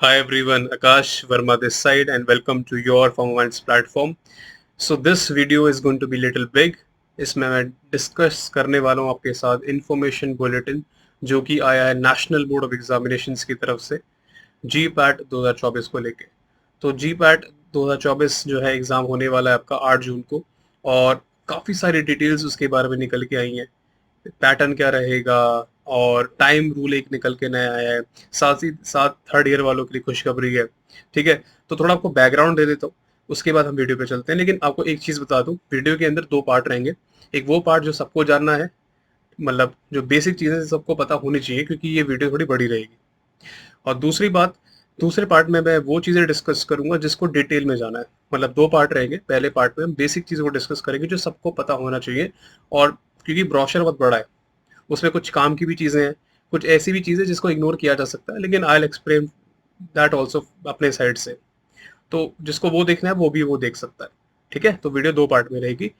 Hi everyone, Akash Verma this side and welcome to your Former Minds platform. So this video is going to be little big. इसमें मैं discuss करने वाला हूँ आपके साथ information bulletin जो कि आया है नेशनल बोर्ड ऑफ एग्जामिनेशंस की तरफ से जी पैट 2024 को लेके। तो जी पैट 2024 जो है एग्ज़ाम होने वाला है आपका 8 जून को और काफ़ी सारी डिटेल्स उसके बारे में निकल के आई हैं। पैटर्न क्या रहेगा और टाइम रूल एक निकल के नया आया है, साथ ही साथ थर्ड ईयर वालों के लिए खुशखबरी है। ठीक है, तो थोड़ा आपको बैकग्राउंड दे देता हूँ, उसके बाद हम वीडियो पे चलते हैं। लेकिन आपको एक चीज़ बता दूँ, वीडियो के अंदर दो पार्ट रहेंगे। एक वो पार्ट जो सबको जानना है, मतलब जो बेसिक चीज़ें सबको पता होनी चाहिए क्योंकि ये वीडियो थोड़ी बड़ी रहेगी। और दूसरी बात, दूसरे पार्ट में मैं वो चीज़ें डिस्कस करूंगा जिसको डिटेल में जाना है। मतलब दो पार्ट रहेंगे, पहले पार्ट में हम बेसिक चीज़ों को डिस्कस करेंगे जो सबको पता होना चाहिए। और क्योंकि ब्रोशर बहुत बड़ा है, उसमें कुछ काम की भी चीज़ें हैं, कुछ ऐसी भी चीज़ें जिसको इग्नोर किया जा सकता है, लेकिन I will explain that also अपने साइड से। तो जिसको वो देखना है वो देख सकता है। ठीक है, तो वीडियो दो पार्ट में रहेगी।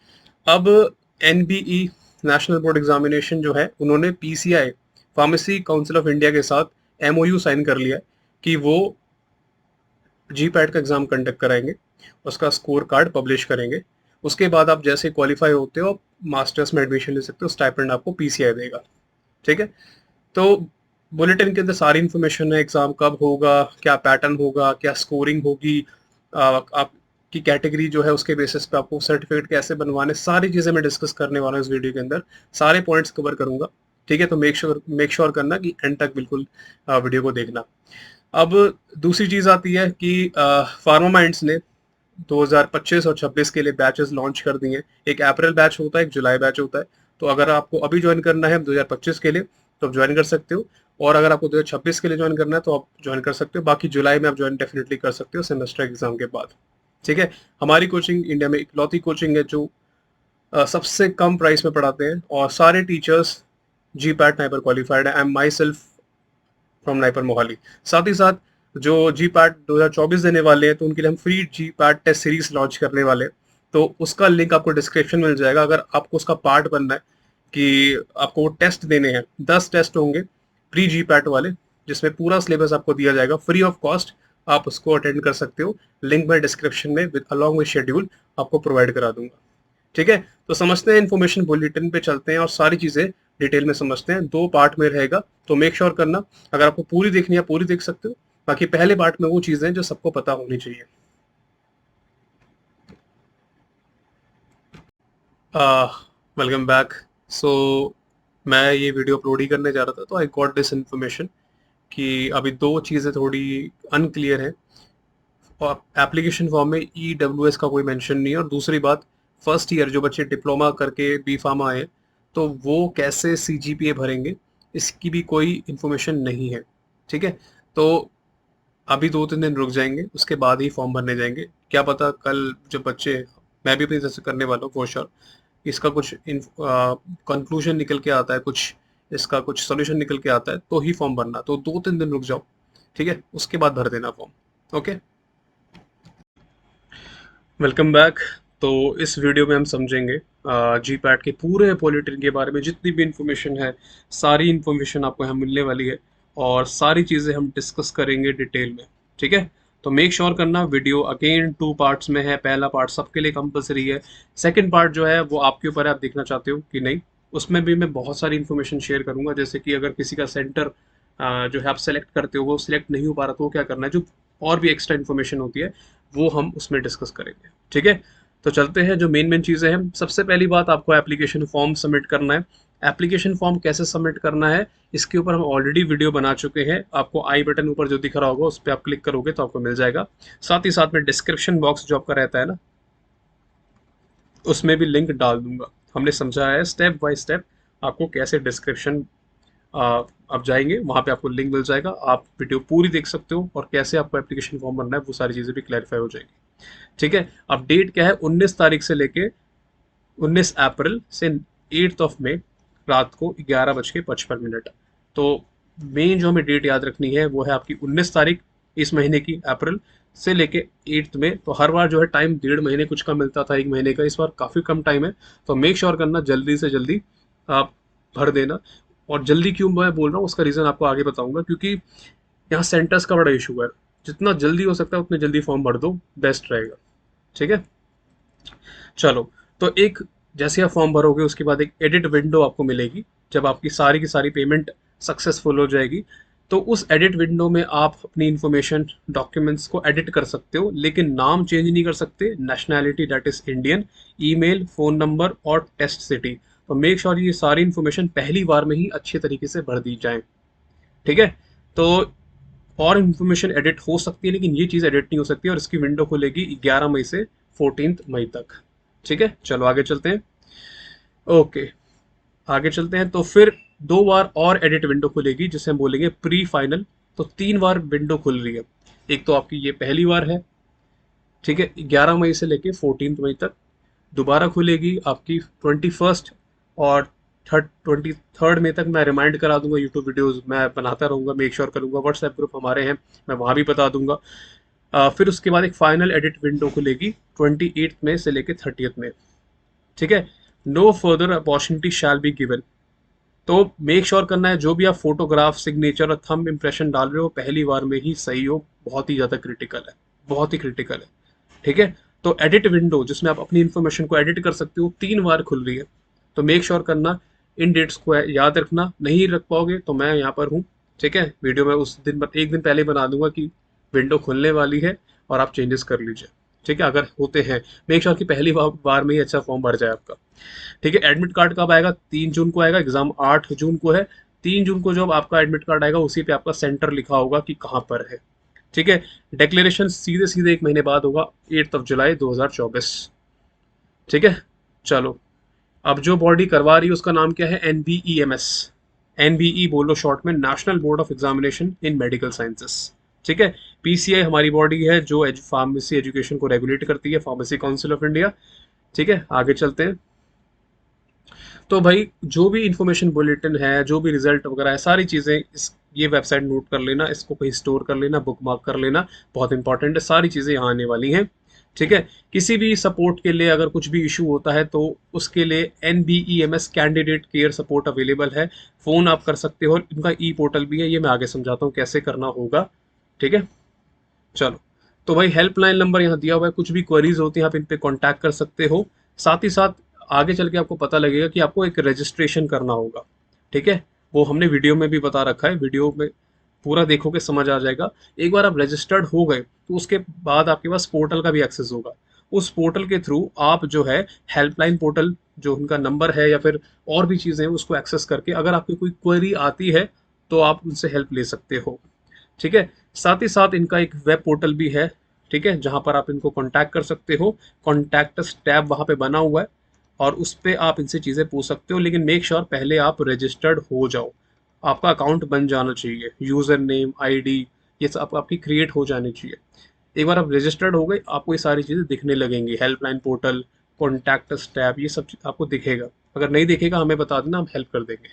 अब एनबीई नेशनल बोर्ड एग्जामिनेशन जो है, उन्होंने PCI pharmacy council of India के साथ एमओयू साइन कर लिया है कि वो जी पैट का एग्जाम कंडक्ट कराएंगे, उसका स्कोर कार्ड पब्लिश करेंगे। उसके बाद आप जैसे क्वालिफाई होते हो आप मास्टर्स में एडमिशन ले सकते हो, स्टाइपेंड आपको पीसीआई देगा। ठीक है, तो बुलेटिन के अंदर सारी इन्फॉर्मेशन है, एग्जाम कब होगा, क्या पैटर्न होगा, क्या स्कोरिंग होगी, आपकी कैटेगरी जो है उसके बेसिस पे आपको सर्टिफिकेट कैसे बनवाने, सारी चीज़ें मैं डिस्कस करने वाला हूँ इस वीडियो के अंदर। सारे पॉइंट्स कवर करूंगा। ठीक है, तो मेक श्योर करना कि एंड तक बिल्कुल वीडियो को देखना। अब दूसरी चीज़ आती है कि फार्मा माइंड्स ने 2025 और 26 के लिए बैचेस लॉन्च कर दिए हैं। एक अप्रैल बैच होता है, एक जुलाई बैच होता है। तो अगर आपको अभी ज्वाइन करना है 2025 के लिए तो आप ज्वाइन कर सकते हो, और अगर आपको 2026 के लिए ज्वाइन करना है तो आप ज्वाइन कर सकते हो। बाकी जुलाई में आप ज्वाइन डेफिनेटली कर सकते हो सेमेस्टर एग्जाम के बाद। ठीक है, हमारी कोचिंग इंडिया में इकलौती कोचिंग है जो सबसे कम प्राइस में पढ़ाते हैं, और सारे teachers GPAT NIPER qualified है। I am myself from NIPER Mohali. साथ ही साथ जो जी पैट 2024 देने वाले हैं तो उनके लिए हम free GPAT test series launch करने वाले हैं। तो उसका लिंक आपको डिस्क्रिप्शन में मिल जाएगा। अगर आपको उसका पार्ट बनना है कि आपको वो टेस्ट देने हैं, 10 टेस्ट होंगे प्री जी पैट वाले, जिसमें पूरा सिलेबस आपको दिया जाएगा फ्री ऑफ कॉस्ट। आप उसको अटेंड कर सकते हो, लिंक मैं डिस्क्रिप्शन में विद अलॉन्ग विद शेड्यूल आपको प्रोवाइड करा दूंगा। ठीक है, तो समझते हैं, इन्फॉर्मेशन बुलेटिन पे चलते हैं और सारी चीज़ें डिटेल में समझते हैं। दो पार्ट में रहेगा, तो मेक श्योर करना अगर आपको पूरी देखनी है पूरी देख सकते हो। बाकी पहले पार्ट में वो चीज़ें जो सबको पता होनी चाहिए। Welcome back. सो मैं ये वीडियो अपलोड ही करने जा रहा था तो आई गॉट दिस इन्फॉर्मेशन कि अभी दो चीज़ें थोड़ी अनक्लियर हैं। और एप्लीकेशन फॉर्म में EWS का कोई मेंशन नहीं है, और दूसरी बात, फर्स्ट ईयर जो बच्चे डिप्लोमा करके बी फार्मा आए तो वो कैसे CGPA भरेंगे, इसकी भी कोई इन्फॉर्मेशन नहीं है। ठीक है, तो अभी 2-3 दिन रुक जाएंगे, उसके बाद ही फॉर्म भरने जाएंगे। क्या पता कल जो बच्चे, मैं भी अपनी तरफ से करने वाला हूँ फॉर श्योर, इसका कुछ कंक्लूजन निकल के आता है, कुछ इसका कुछ सोल्यूशन निकल के आता है तो ही फॉर्म भरना। तो 2-3 दिन रुक जाओ, ठीक है, उसके बाद भर देना फॉर्म। Okay, welcome back. तो इस वीडियो में हम समझेंगे जी पैट के पूरे बुलेटिन के बारे में, जितनी भी इंफॉर्मेशन है सारी इंफॉर्मेशन आपको यहाँ मिलने वाली है, और सारी चीज़ें हम डिस्कस करेंगे डिटेल में। ठीक है, तो मेक श्योर करना वीडियो अगेन 2 पार्ट्स में है। पहला पार्ट सबके लिए कंपलसरी है, सेकंड पार्ट जो है वो आपके ऊपर है, आप देखना चाहते हो कि नहीं। उसमें भी मैं बहुत सारी इन्फॉर्मेशन शेयर करूंगा, जैसे कि अगर किसी का सेंटर जो है आप सेलेक्ट करते हो वो सिलेक्ट नहीं हो पा रहा तो वो क्या करना है, जो और भी एक्स्ट्रा इन्फॉर्मेशन होती है वो हम उसमें डिस्कस करेंगे। ठीक है, तो चलते हैं जो मेन चीज़ें हैं। सबसे पहली बात, आपको एप्लीकेशन फॉर्म सबमिट करना है। एप्लीकेशन फॉर्म कैसे सबमिट करना है इसके ऊपर हम ऑलरेडी वीडियो बना चुके हैं। आपको आई बटन ऊपर जो दिख रहा होगा उस पर आप क्लिक करोगे तो आपको मिल जाएगा। साथ ही साथ में डिस्क्रिप्शन बॉक्स जो आपका रहता है ना, उसमें भी लिंक डाल दूंगा। हमने समझाया है स्टेप बाय स्टेप आपको कैसे डिस्क्रिप्शन आप जाएंगे वहाँ पे आपको लिंक मिल जाएगा, आप वीडियो पूरी देख सकते हो, और कैसे आपको एप्लीकेशन फॉर्म भरना है वो सारी चीज़ें भी क्लैरिफाई हो जाएगी। ठीक है, अब डेट क्या है, 19 तारीख से लेके 19 अप्रैल से 8 मई रात को 11:55। तो मेन जो हमें डेट याद रखनी है वो है आपकी 19 तारीख इस महीने की, अप्रैल से लेके 8 मई। तो हर बार जो है टाइम 1.5 महीने कुछ का मिलता था, 1 महीने का, इस बार काफ़ी कम टाइम है। तो मेक श्योर करना जल्दी से जल्दी आप भर देना। और जल्दी क्यों मैं बोल रहा हूँ उसका रीज़न आपको आगे बताऊंगा, क्योंकि यहाँ सेंटर्स का बड़ा इशू है। जितना जल्दी हो सकता है उतने जल्दी फॉर्म भर दो, बेस्ट रहेगा। ठीक है, चलो। तो एक, जैसे आप फॉर्म भरोगे उसके बाद एक एडिट विंडो आपको मिलेगी। जब आपकी सारी की सारी पेमेंट सक्सेसफुल हो जाएगी, तो उस एडिट विंडो में आप अपनी इंफॉर्मेशन, डॉक्यूमेंट्स को एडिट कर सकते हो, लेकिन नाम चेंज नहीं कर सकते। Nationality that is Indian, email, phone number और टेस्ट सिटी। तो मेक श्योर ये सारी इन्फॉर्मेशन पहली बार में ही अच्छे तरीके से भर दी जाए। ठीक है, तो और इन्फॉर्मेशन एडिट हो सकती है, लेकिन ये चीज़ एडिट नहीं हो सकती, और इसकी विंडो खुलेगी 11 मई से 14 मई तक। ठीक है, चलो आगे चलते हैं। ओके, आगे चलते हैं। तो फिर 2 बार और एडिट विंडो खुलेगी, जिसे हम बोलेंगे प्री फाइनल। तो 3 बार विंडो खुल रही है। एक तो आपकी ये पहली बार है, ठीक है, 11 मई से लेके 14 मई तक। दोबारा खुलेगी आपकी 21 और 23 मई तक। मैं रिमाइंड करा दूंगा, यूट्यूब वीडियोस मैं बनाता रहूँगा, मेक श्योर करूँगा। व्हाट्सएप ग्रुप हमारे हैं, मैं वहाँ भी बता दूंगा। फिर उसके बाद एक फाइनल एडिट विंडो खुलेगी 28 मई से लेके 30 मई। ठीक है, no further opportunity shall be given. तो मेक श्योर करना है जो भी आप फोटोग्राफ, सिग्नेचर और थंब इम्प्रेशन डाल रहे हो पहली बार में ही सही हो। बहुत ही ज़्यादा क्रिटिकल है, बहुत ही क्रिटिकल है। ठीक है, तो एडिट विंडो जिसमें आप अपनी इन्फॉर्मेशन को एडिट कर सकते हो 3 बार खुल रही है। तो मेक श्योर करना, इन डेट्स को याद रखना। नहीं रख पाओगे तो मैं यहाँ पर हूँ। ठीक है, वीडियो में उस दिन एक दिन पहले बना दूंगा कि विंडो खुलने वाली है और आप चेंजेस कर लीजिए। ठीक है, अगर होते हैं, मेक श्योर कि पहली बार में ही अच्छा फॉर्म भर जाए आपका। ठीक है, एडमिट कार्ड कब आएगा? 3 जून को आएगा। एग्जाम 8 जून को है। 3 जून को जब आपका एडमिट कार्ड आएगा, उसी पे आपका सेंटर लिखा होगा कि कहाँ पर है। ठीक है, डिक्लेरेशन सीधे सीधे 1 महीने बाद होगा, 8 जुलाई 2024। ठीक है, चलो। अब जो बॉडी करवा रही है उसका नाम क्या है? NBEMS। NBE बोलो शॉर्ट में, national board of examination in medical sciences. ठीक है, PCI हमारी बॉडी है जो फार्मेसी एजुकेशन को रेगुलेट करती है, फार्मेसी काउंसिल ऑफ इंडिया। ठीक है, आगे चलते हैं। तो भाई जो भी इंफॉर्मेशन बुलेटिन है, जो भी रिजल्ट वगैरह है, सारी चीज़ें इस ये वेबसाइट नोट कर लेना, इसको कहीं स्टोर कर लेना, बुक मार्क कर लेना। बहुत इंपॉर्टेंट है, सारी चीज़ें यहाँ आने वाली हैं। ठीक है, किसी भी सपोर्ट के लिए अगर कुछ भी इशू होता है तो उसके लिए NBEMS candidate care support available है। फ़ोन आप कर सकते हो, इनका ई पोर्टल भी है, ये मैं आगे समझाता हूँ कैसे करना होगा। ठीक है, चलो। तो भाई हेल्पलाइन नंबर यहाँ दिया हुआ है, कुछ भी क्वेरीज होती हैं आप इन पे कांटेक्ट कर सकते हो। साथ ही साथ आगे चल के आपको पता लगेगा कि आपको एक रजिस्ट्रेशन करना होगा। ठीक है, वो हमने वीडियो में भी बता रखा है, वीडियो में पूरा देखोगे समझ आ जाएगा। एक बार आप रजिस्टर्ड हो गए तो उसके बाद आपके पास पोर्टल का भी एक्सेस होगा। उस पोर्टल के थ्रू आप जो है हेल्पलाइन पोर्टल, जो उनका नंबर है या फिर और भी चीज़ें हैं, उसको एक्सेस करके अगर आपकी कोई क्वेरी आती है तो आप उनसे हेल्प ले सकते हो। ठीक है, साथ ही साथ इनका एक वेब पोर्टल भी है। ठीक है, जहां पर आप इनको कांटेक्ट कर सकते हो। कॉन्टैक्ट टैब वहां पे बना हुआ है और उस पर आप इनसे चीज़ें पूछ सकते हो, लेकिन मेक श्योर पहले आप रजिस्टर्ड हो जाओ। आपका अकाउंट बन जाना चाहिए, यूज़र नेम, आईडी, ये सब आपकी क्रिएट हो जानी चाहिए। एक बार आप रजिस्टर्ड हो गए, आपको ये सारी चीज़ें दिखने लगेंगी। हेल्पलाइन पोर्टल, कॉन्टैक्ट टैब, ये सब आपको दिखेगा। अगर नहीं दिखेगा हमें बता देना, हम हेल्प कर देंगे।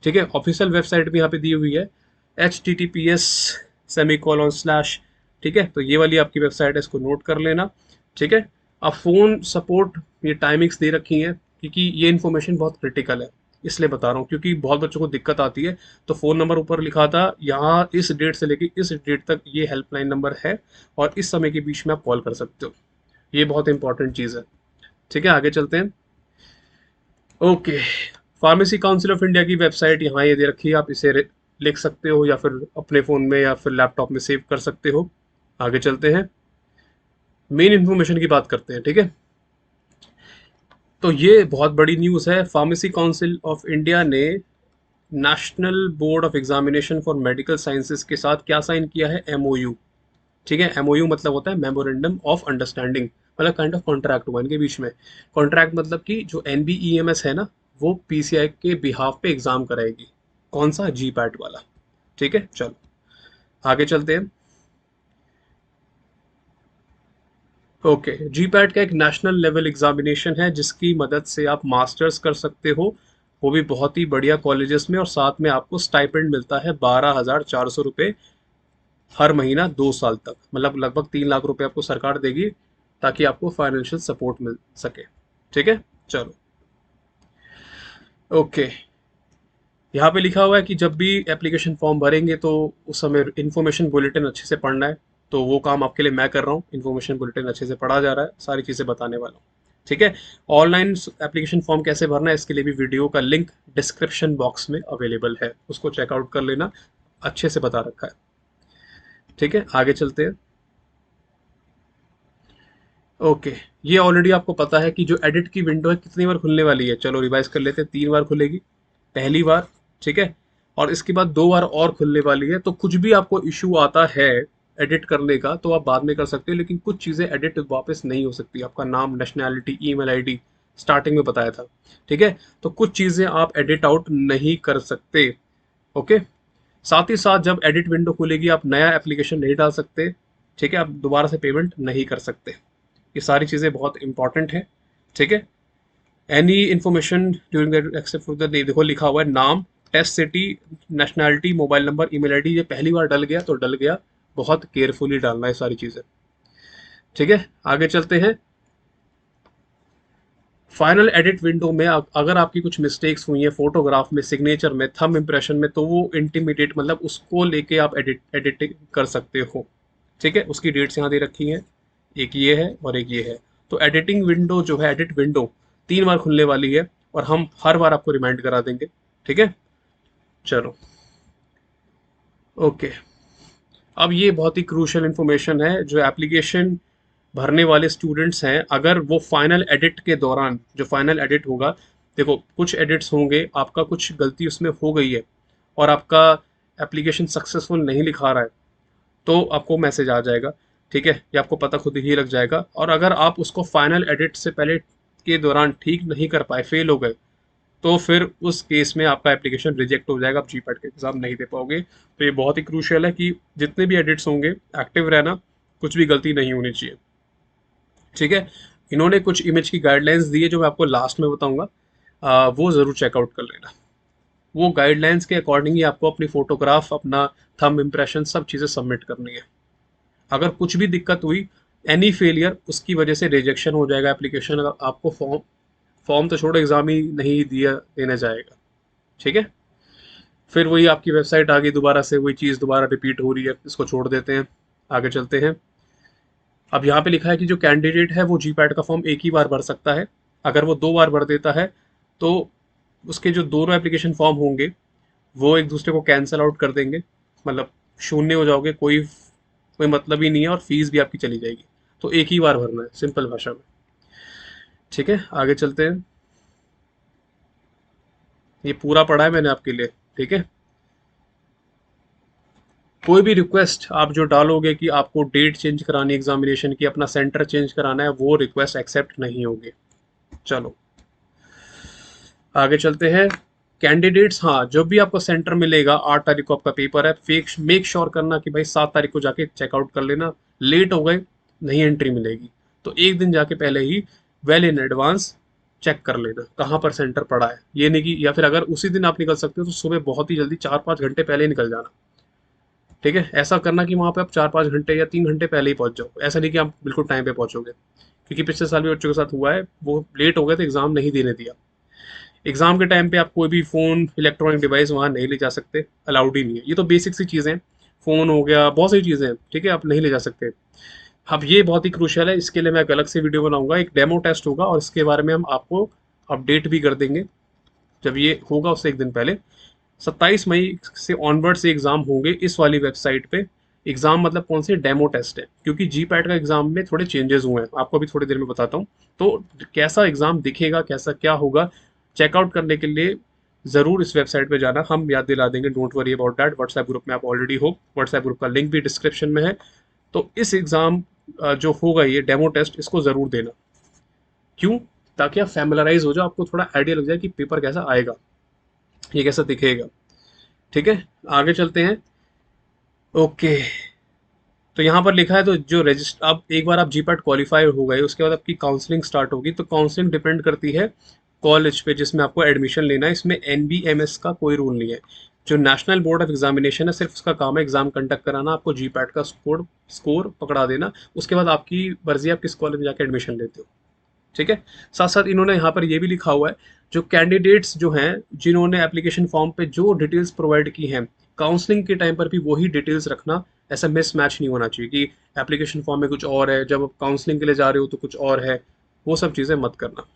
ठीक है, ऑफिशियल वेबसाइट भी यहाँ पे दी हुई है, https:/। ठीक है, तो ये वाली आपकी वेबसाइट है, इसको नोट कर लेना। ठीक है, अब फ़ोन सपोर्ट, ये टाइमिंग्स दे रखी हैं, क्योंकि ये इन्फॉर्मेशन बहुत क्रिटिकल है, इसलिए बता रहा हूँ, क्योंकि बहुत बच्चों को दिक्कत आती है। तो फ़ोन नंबर ऊपर लिखा था, यहाँ इस डेट से लेके इस डेट तक ये हेल्पलाइन नंबर है और इस समय के बीच में आप कॉल कर सकते हो। ये बहुत इंपॉर्टेंट चीज़ है। ठीक है, आगे चलते हैं। Okay, pharmacy council of India की वेबसाइट यहाँ ये दे रखी है, आप इसे लिख सकते हो या फिर अपने फ़ोन में या फिर लैपटॉप में सेव कर सकते हो। आगे चलते हैं, मेन इन्फॉर्मेशन की बात करते हैं। ठीक है, तो ये बहुत बड़ी न्यूज़ है। फार्मेसी काउंसिल ऑफ इंडिया ने national board of examination for medical sciences के साथ क्या साइन किया है? MOU। ठीक है, MOU मतलब होता है मेमोरेंडम ऑफ अंडरस्टैंडिंग, मतलब काइंड ऑफ कॉन्ट्रैक्ट हुआ इनके बीच में। कॉन्ट्रैक्ट मतलब कि जो NBEMS है ना, वो PCI के बिहाफ पे एग्जाम कराएगी। कौन सा? GPAT वाला। ठीक है, चलो आगे चलते हैं। ओके, GPAT का एक नेशनल लेवल एग्जामिनेशन है जिसकी मदद से आप मास्टर्स कर सकते हो, वो भी बहुत ही बढ़िया कॉलेजेस में, और साथ में आपको स्टाइपेंड मिलता है 12,400 रुपये हर महीना 2 साल तक। मतलब लगभग 3 लाख रुपए आपको सरकार देगी, ताकि आपको फाइनेंशियल सपोर्ट मिल सके। ठीक है, चलो। ओके, यहाँ पे लिखा हुआ है कि जब भी एप्लीकेशन फॉर्म भरेंगे तो उस समय इन्फॉर्मेशन बुलेटिन अच्छे से पढ़ना है। तो वो काम आपके लिए मैं कर रहा हूँ, इन्फॉर्मेशन बुलेटिन अच्छे से पढ़ा जा रहा है, सारी चीज़ें बताने वाला हूँ। ठीक है। ऑनलाइन एप्लीकेशन फॉर्म कैसे भरना है इसके लिए भी वीडियो का लिंक डिस्क्रिप्शन बॉक्स में अवेलेबल है, उसको चेकआउट कर लेना, अच्छे से बता रखा है। ठीक है, आगे चलते हैं। ओके, ये ऑलरेडी आपको पता है कि जो एडिट की विंडो है कितनी बार खुलने वाली है। चलो रिवाइज कर लेते हैं, 3 बार खुलेगी, पहली बार, ठीक है, और इसके बाद 2 बार और खुलने वाली है। तो कुछ भी आपको इशू आता है एडिट करने का तो आप बाद में कर सकते हो, लेकिन कुछ चीज़ें एडिट वापस नहीं हो सकती। आपका नाम, नेशनैलिटी, ईमेल आईडी स्टार्टिंग में बताया था, ठीक है, तो कुछ चीज़ें आप एडिट आउट नहीं कर सकते। ओके, साथ ही साथ जब एडिट विंडो खुलेगी आप नया एप्लीकेशन नहीं डाल सकते, ठीक है, आप दोबारा से पेमेंट नहीं कर सकते। ये सारी चीज़ें बहुत इंपॉर्टेंट है, ठीक है। Any information during the except for the, देखो लिखा हुआ है नाम, test city, nationality, mobile number, email ID. ये पहली बार डल गया तो डल गया, बहुत केयरफुली डालना है सारी चीज़ें। ठीक है, आगे चलते हैं। फाइनल एडिट विंडो में अगर आपकी कुछ मिस्टेक्स हुई हैं फोटोग्राफ में, सिग्नेचर में, थंब इंप्रेशन में, तो वो इंटीमीडिएट मतलब उसको लेके आप एडिटिंग कर सकते हो। ठीक है, उसकी डेट्स यहाँ दे रखी हैं, एक ये है और एक ये है। तो एडिटिंग विंडो जो है, एडिट विंडो 3 बार खुलने वाली है और हम हर बार आपको रिमाइंड करा देंगे। ठीक है, चलो ओके। अब ये बहुत ही क्रूशियल इन्फॉर्मेशन है, जो एप्लीकेशन भरने वाले स्टूडेंट्स हैं, अगर वो फाइनल एडिट के दौरान, जो फाइनल एडिट होगा, देखो कुछ एडिट्स होंगे, आपका कुछ गलती उसमें हो गई है और आपका एप्लीकेशन सक्सेसफुल नहीं लिखा रहा है, तो आपको मैसेज आ जाएगा। ठीक है, ये आपको पता खुद ही लग जाएगा। और अगर आप उसको फाइनल एडिट से पहले के दौरान ठीक नहीं कर पाए, फेल हो गए, तो फिर उस केस में आपका एप्लीकेशन रिजेक्ट हो जाएगा, आप जीपैट का एग्जाम नहीं दे पाओगे। तो ये बहुत ही क्रूशियल है कि जितने भी एडिट्स होंगे एक्टिव रहना, कुछ भी गलती नहीं होनी चाहिए। ठीक है, इन्होंने कुछ इमेज की गाइडलाइंस दी है जो मैं आपको लास्ट में बताऊंगा, वो ज़रूर चेकआउट कर लेना। वो गाइडलाइंस के अकॉर्डिंग ही आपको अपनी फोटोग्राफ, अपना थंब इम्प्रेशन, सब चीज़ें सबमिट करनी है। अगर कुछ भी दिक्कत हुई, एनी फेलियर, उसकी वजह से रिजेक्शन हो जाएगा एप्लीकेशन, आपको फॉर्म फॉर्म तो छोड़ो, एग्ज़ाम ही नहीं दिया देने जाएगा। ठीक है, फिर वही आपकी वेबसाइट आ गई, दोबारा से वही चीज़ दोबारा रिपीट हो रही है, इसको छोड़ देते हैं, आगे चलते हैं। अब यहाँ पे लिखा है कि जो कैंडिडेट है वो जीपैट का फॉर्म एक ही बार भर सकता है। अगर वो 2 बार भर देता है तो उसके जो दोनों एप्लीकेशन फॉर्म होंगे वो एक दूसरे को कैंसिल आउट कर देंगे, मतलब शून्य हो जाओगे, कोई कोई मतलब ही नहीं है और फीस भी आपकी चली जाएगी। तो एक ही बार भरना है, सिंपल भाषा में। ठीक है, आगे चलते हैं। ये पूरा पढ़ा है मैंने आपके लिए, ठीक है। कोई भी रिक्वेस्ट आप जो डालोगे कि आपको डेट चेंज करानी एग्जामिनेशन की, अपना सेंटर चेंज कराना है, वो रिक्वेस्ट एक्सेप्ट नहीं होगी। चलो आगे चलते हैं। कैंडिडेट्स, हाँ, जब भी आपको सेंटर मिलेगा, 8 तारीख को आपका पेपर है, फेक मेक श्योर करना कि भाई 7 तारीख को जाके चेकआउट कर लेना। लेट हो गए, नहीं एंट्री मिलेगी, तो एक दिन जाके पहले ही वेल इन एडवांस चेक कर लेना कहाँ पर सेंटर पड़ा है। ये नहीं कि, या फिर अगर उसी दिन आप निकल सकते हो तो सुबह बहुत ही जल्दी 4-5 घंटे पहले निकल जाना। ठीक है, ऐसा करना कि वहाँ पे आप 4-5 घंटे या 3 घंटे पहले ही पहुँच जाओ। ऐसा नहीं कि आप बिल्कुल टाइम पे पहुँचोगे, क्योंकि पिछले साल भी बच्चों के साथ हुआ है, वो लेट हो गए तो एग्ज़ाम नहीं देने दिया। एग्जाम के टाइम पे आप कोई भी फ़ोन, इलेक्ट्रॉनिक डिवाइस वहाँ नहीं ले जा सकते, अलाउड ही नहीं है। ये तो बेसिक सी चीज़ें हैं, फ़ोन हो गया, बहुत सारी चीज़ें हैं, ठीक है, आप नहीं ले जा सकते। अब ये बहुत ही क्रूशियल है, इसके लिए मैं एक अलग से वीडियो बनाऊंगा, एक डेमो टेस्ट होगा और इसके बारे में हम आपको अपडेट भी कर देंगे जब ये होगा, उससे एक दिन पहले। 27 मई से ऑनवर्ड से एग्ज़ाम होंगे इस वाली वेबसाइट पे। एग्ज़ाम मतलब कौन से, डेमो टेस्ट है, क्योंकि जी पैट का एग्ज़ाम में थोड़े चेंजेस हुए हैं, आपको अभी थोड़ी देर में बताता हूँ। तो कैसा एग्ज़ाम दिखेगा, कैसा क्या होगा, चेकआउट करने के लिए ज़रूर इस वेबसाइट पे जाना, हम याद दिला देंगे, don't worry about that. WhatsApp group में आप ऑलरेडी हो, व्हाट्सएप ग्रुप का लिंक भी डिस्क्रिप्शन में है। तो इस एग्ज़ाम जो होगा, ये डेमो टेस्ट, इसको ज़रूर देना। क्यों? ताकि आप फैमिलराइज हो जाओ, आपको थोड़ा आइडिया लग जाए कि पेपर कैसा आएगा, ये कैसा दिखेगा। ठीक है, आगे चलते हैं। ओके, तो यहाँ पर लिखा है, तो जो रजिस्टर, अब एक बार आप जीपैट क्वालिफाई हो गए, उसके बाद आपकी काउंसलिंग स्टार्ट होगी। तो काउंसलिंग डिपेंड करती है कॉलेज पे जिसमें आपको एडमिशन लेना है। इसमें एनबीएमएस का कोई रूल नहीं है। जो नेशनल बोर्ड ऑफ एग्जामिनेशन है, सिर्फ उसका काम है एग्जाम कंडक्ट कराना, आपको जीपैट का स्कोर पकड़ा देना। उसके बाद आपकी मर्जी, आप किस कॉलेज में जाकर एडमिशन लेते हो। ठीक है, साथ साथ इन्होंने यहाँ पर ये भी लिखा हुआ है, जो कैंडिडेट्स जो हैं, जिन्होंने एप्लीकेशन फॉर्म पे जो डिटेल्स प्रोवाइड की हैं, काउंसलिंग के टाइम पर भी वही डिटेल्स रखना ऐसा मिस मैच नहीं होना चाहिए कि एप्लीकेशन फॉर्म में कुछ और है, जब आप काउंसलिंग के लिए जा रहे हो तो कुछ और है। वो सब चीज़ें मत करना।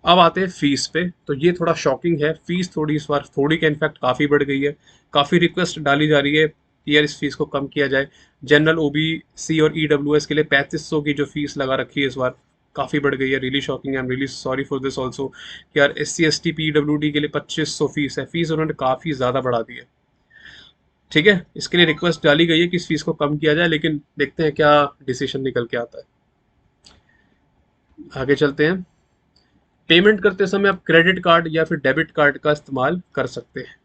अब आते हैं फीस पे। तो ये थोड़ा शॉकिंग है, फीस थोड़ी इस बार थोड़ी क्या इनफैक्ट काफ़ी बढ़ गई है। काफ़ी रिक्वेस्ट डाली जा रही है कि यार इस फीस को कम किया जाए। जनरल ओबीसी और ईडब्ल्यूएस के लिए 3500 की जो फीस लगा रखी है इस बार, काफ़ी बढ़ गई है। Really shocking, I am really sorry for this also कि यार SC ST PWD के लिए 2500 फीस है। फीस उन्होंने काफ़ी ज़्यादा बढ़ा दी है। ठीक है, इसके लिए रिक्वेस्ट डाली गई है कि इस फीस को कम किया जाए, लेकिन देखते हैं क्या डिसीजन निकल के आता है। आगे चलते हैं। पेमेंट करते समय आप क्रेडिट कार्ड या फिर डेबिट कार्ड का इस्तेमाल कर सकते हैं।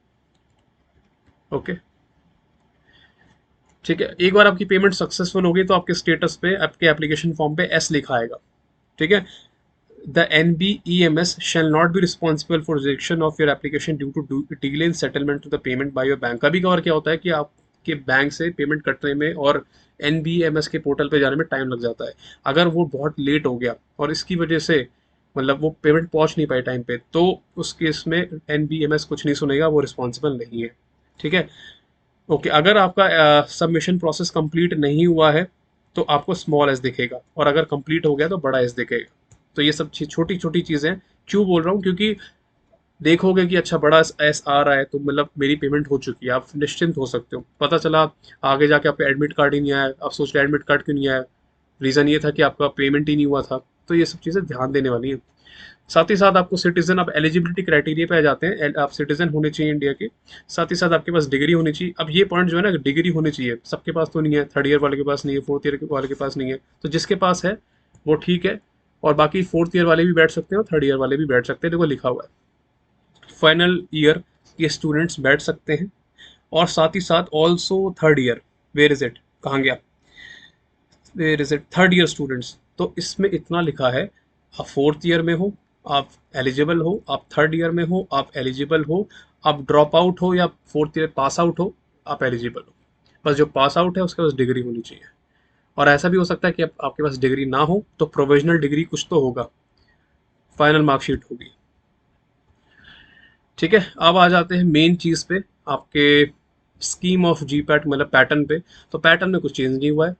ओके, ठीक है। एक बार आपकी पेमेंट सक्सेसफुल होगी तो आपके स्टेटस पे, आपके एप्लीकेशन फॉर्म पे S लिखा आएगा। ठीक है, the NBEMS shall not be responsible for rejection of your application due to delay in settlement to the payment by your bank। कभी कभार क्या होता है कि आपके बैंक से पेमेंट कटने में और NBEMS के पोर्टल पे जाने में टाइम लग जाता है। अगर वो बहुत लेट हो गया और इसकी वजह से मतलब वो पेमेंट पहुंच नहीं पाई टाइम पे, तो उस केस में NBEMS कुछ नहीं सुनेगा, वो रिस्पॉन्सिबल नहीं है। ठीक है, ओके। अगर आपका सबमिशन प्रोसेस कंप्लीट नहीं हुआ है तो आपको स्मॉल एस दिखेगा, और अगर कंप्लीट हो गया तो बड़ा एस दिखेगा। तो ये सब छोटी छोटी चीज़ें क्यों बोल रहा हूँ, क्योंकि देखोगे कि अच्छा बड़ा एस आ रहा है तो मतलब मेरी पेमेंट हो चुकी है, आप निश्चिंत हो सकते हो। पता चला आगे जाके आपका एडमिट कार्ड ही नहीं आया, आप सोच रहे एडमिट कार्ड क्यों नहीं आया, रीज़न ये था कि आपका पेमेंट ही नहीं हुआ था। तो ये सब चीज़ें ध्यान देने वाली हैं। साथ ही साथ आपको सिटीजन, आप एलिजिबिलिटी क्राइटेरिया पे आ जाते हैं। आप सिटीजन होने चाहिए इंडिया के, साथ ही साथ आपके पास डिग्री होनी चाहिए। अब ये पॉइंट जो है ना, डिग्री होनी चाहिए, सबके पास तो नहीं है। थर्ड ईयर वाले के पास नहीं है, फोर्थ ईयर वाले के पास नहीं है, तो जिसके पास है वो ठीक है। और बाकी फोर्थ ईयर वाले भी बैठ सकते हैं और थर्ड ईयर वाले भी बैठ सकते हैं, देखो लिखा हुआ है। फाइनल ईयर के स्टूडेंट्स बैठ सकते हैं, और साथ ही साथ also third year. Where is it, कहाँ गया, where is it, third year students. तो इसमें इतना लिखा है, आप फोर्थ ईयर में हो आप एलिजिबल हो, आप थर्ड ईयर में हो आप एलिजिबल हो, आप ड्रॉप आउट हो या फोर्थ ईयर पास आउट हो आप एलिजिबल हो। बस जो पास आउट है उसके पास डिग्री होनी चाहिए। और ऐसा भी हो सकता है कि आपके पास डिग्री ना हो तो प्रोविजनल डिग्री कुछ तो होगा, फाइनल मार्कशीट होगी। ठीक है, अब आ जाते हैं मेन चीज़ पे, आपके स्कीम ऑफ GPAT मतलब पैटर्न पे। तो पैटर्न में कुछ चेंज नहीं हुआ है।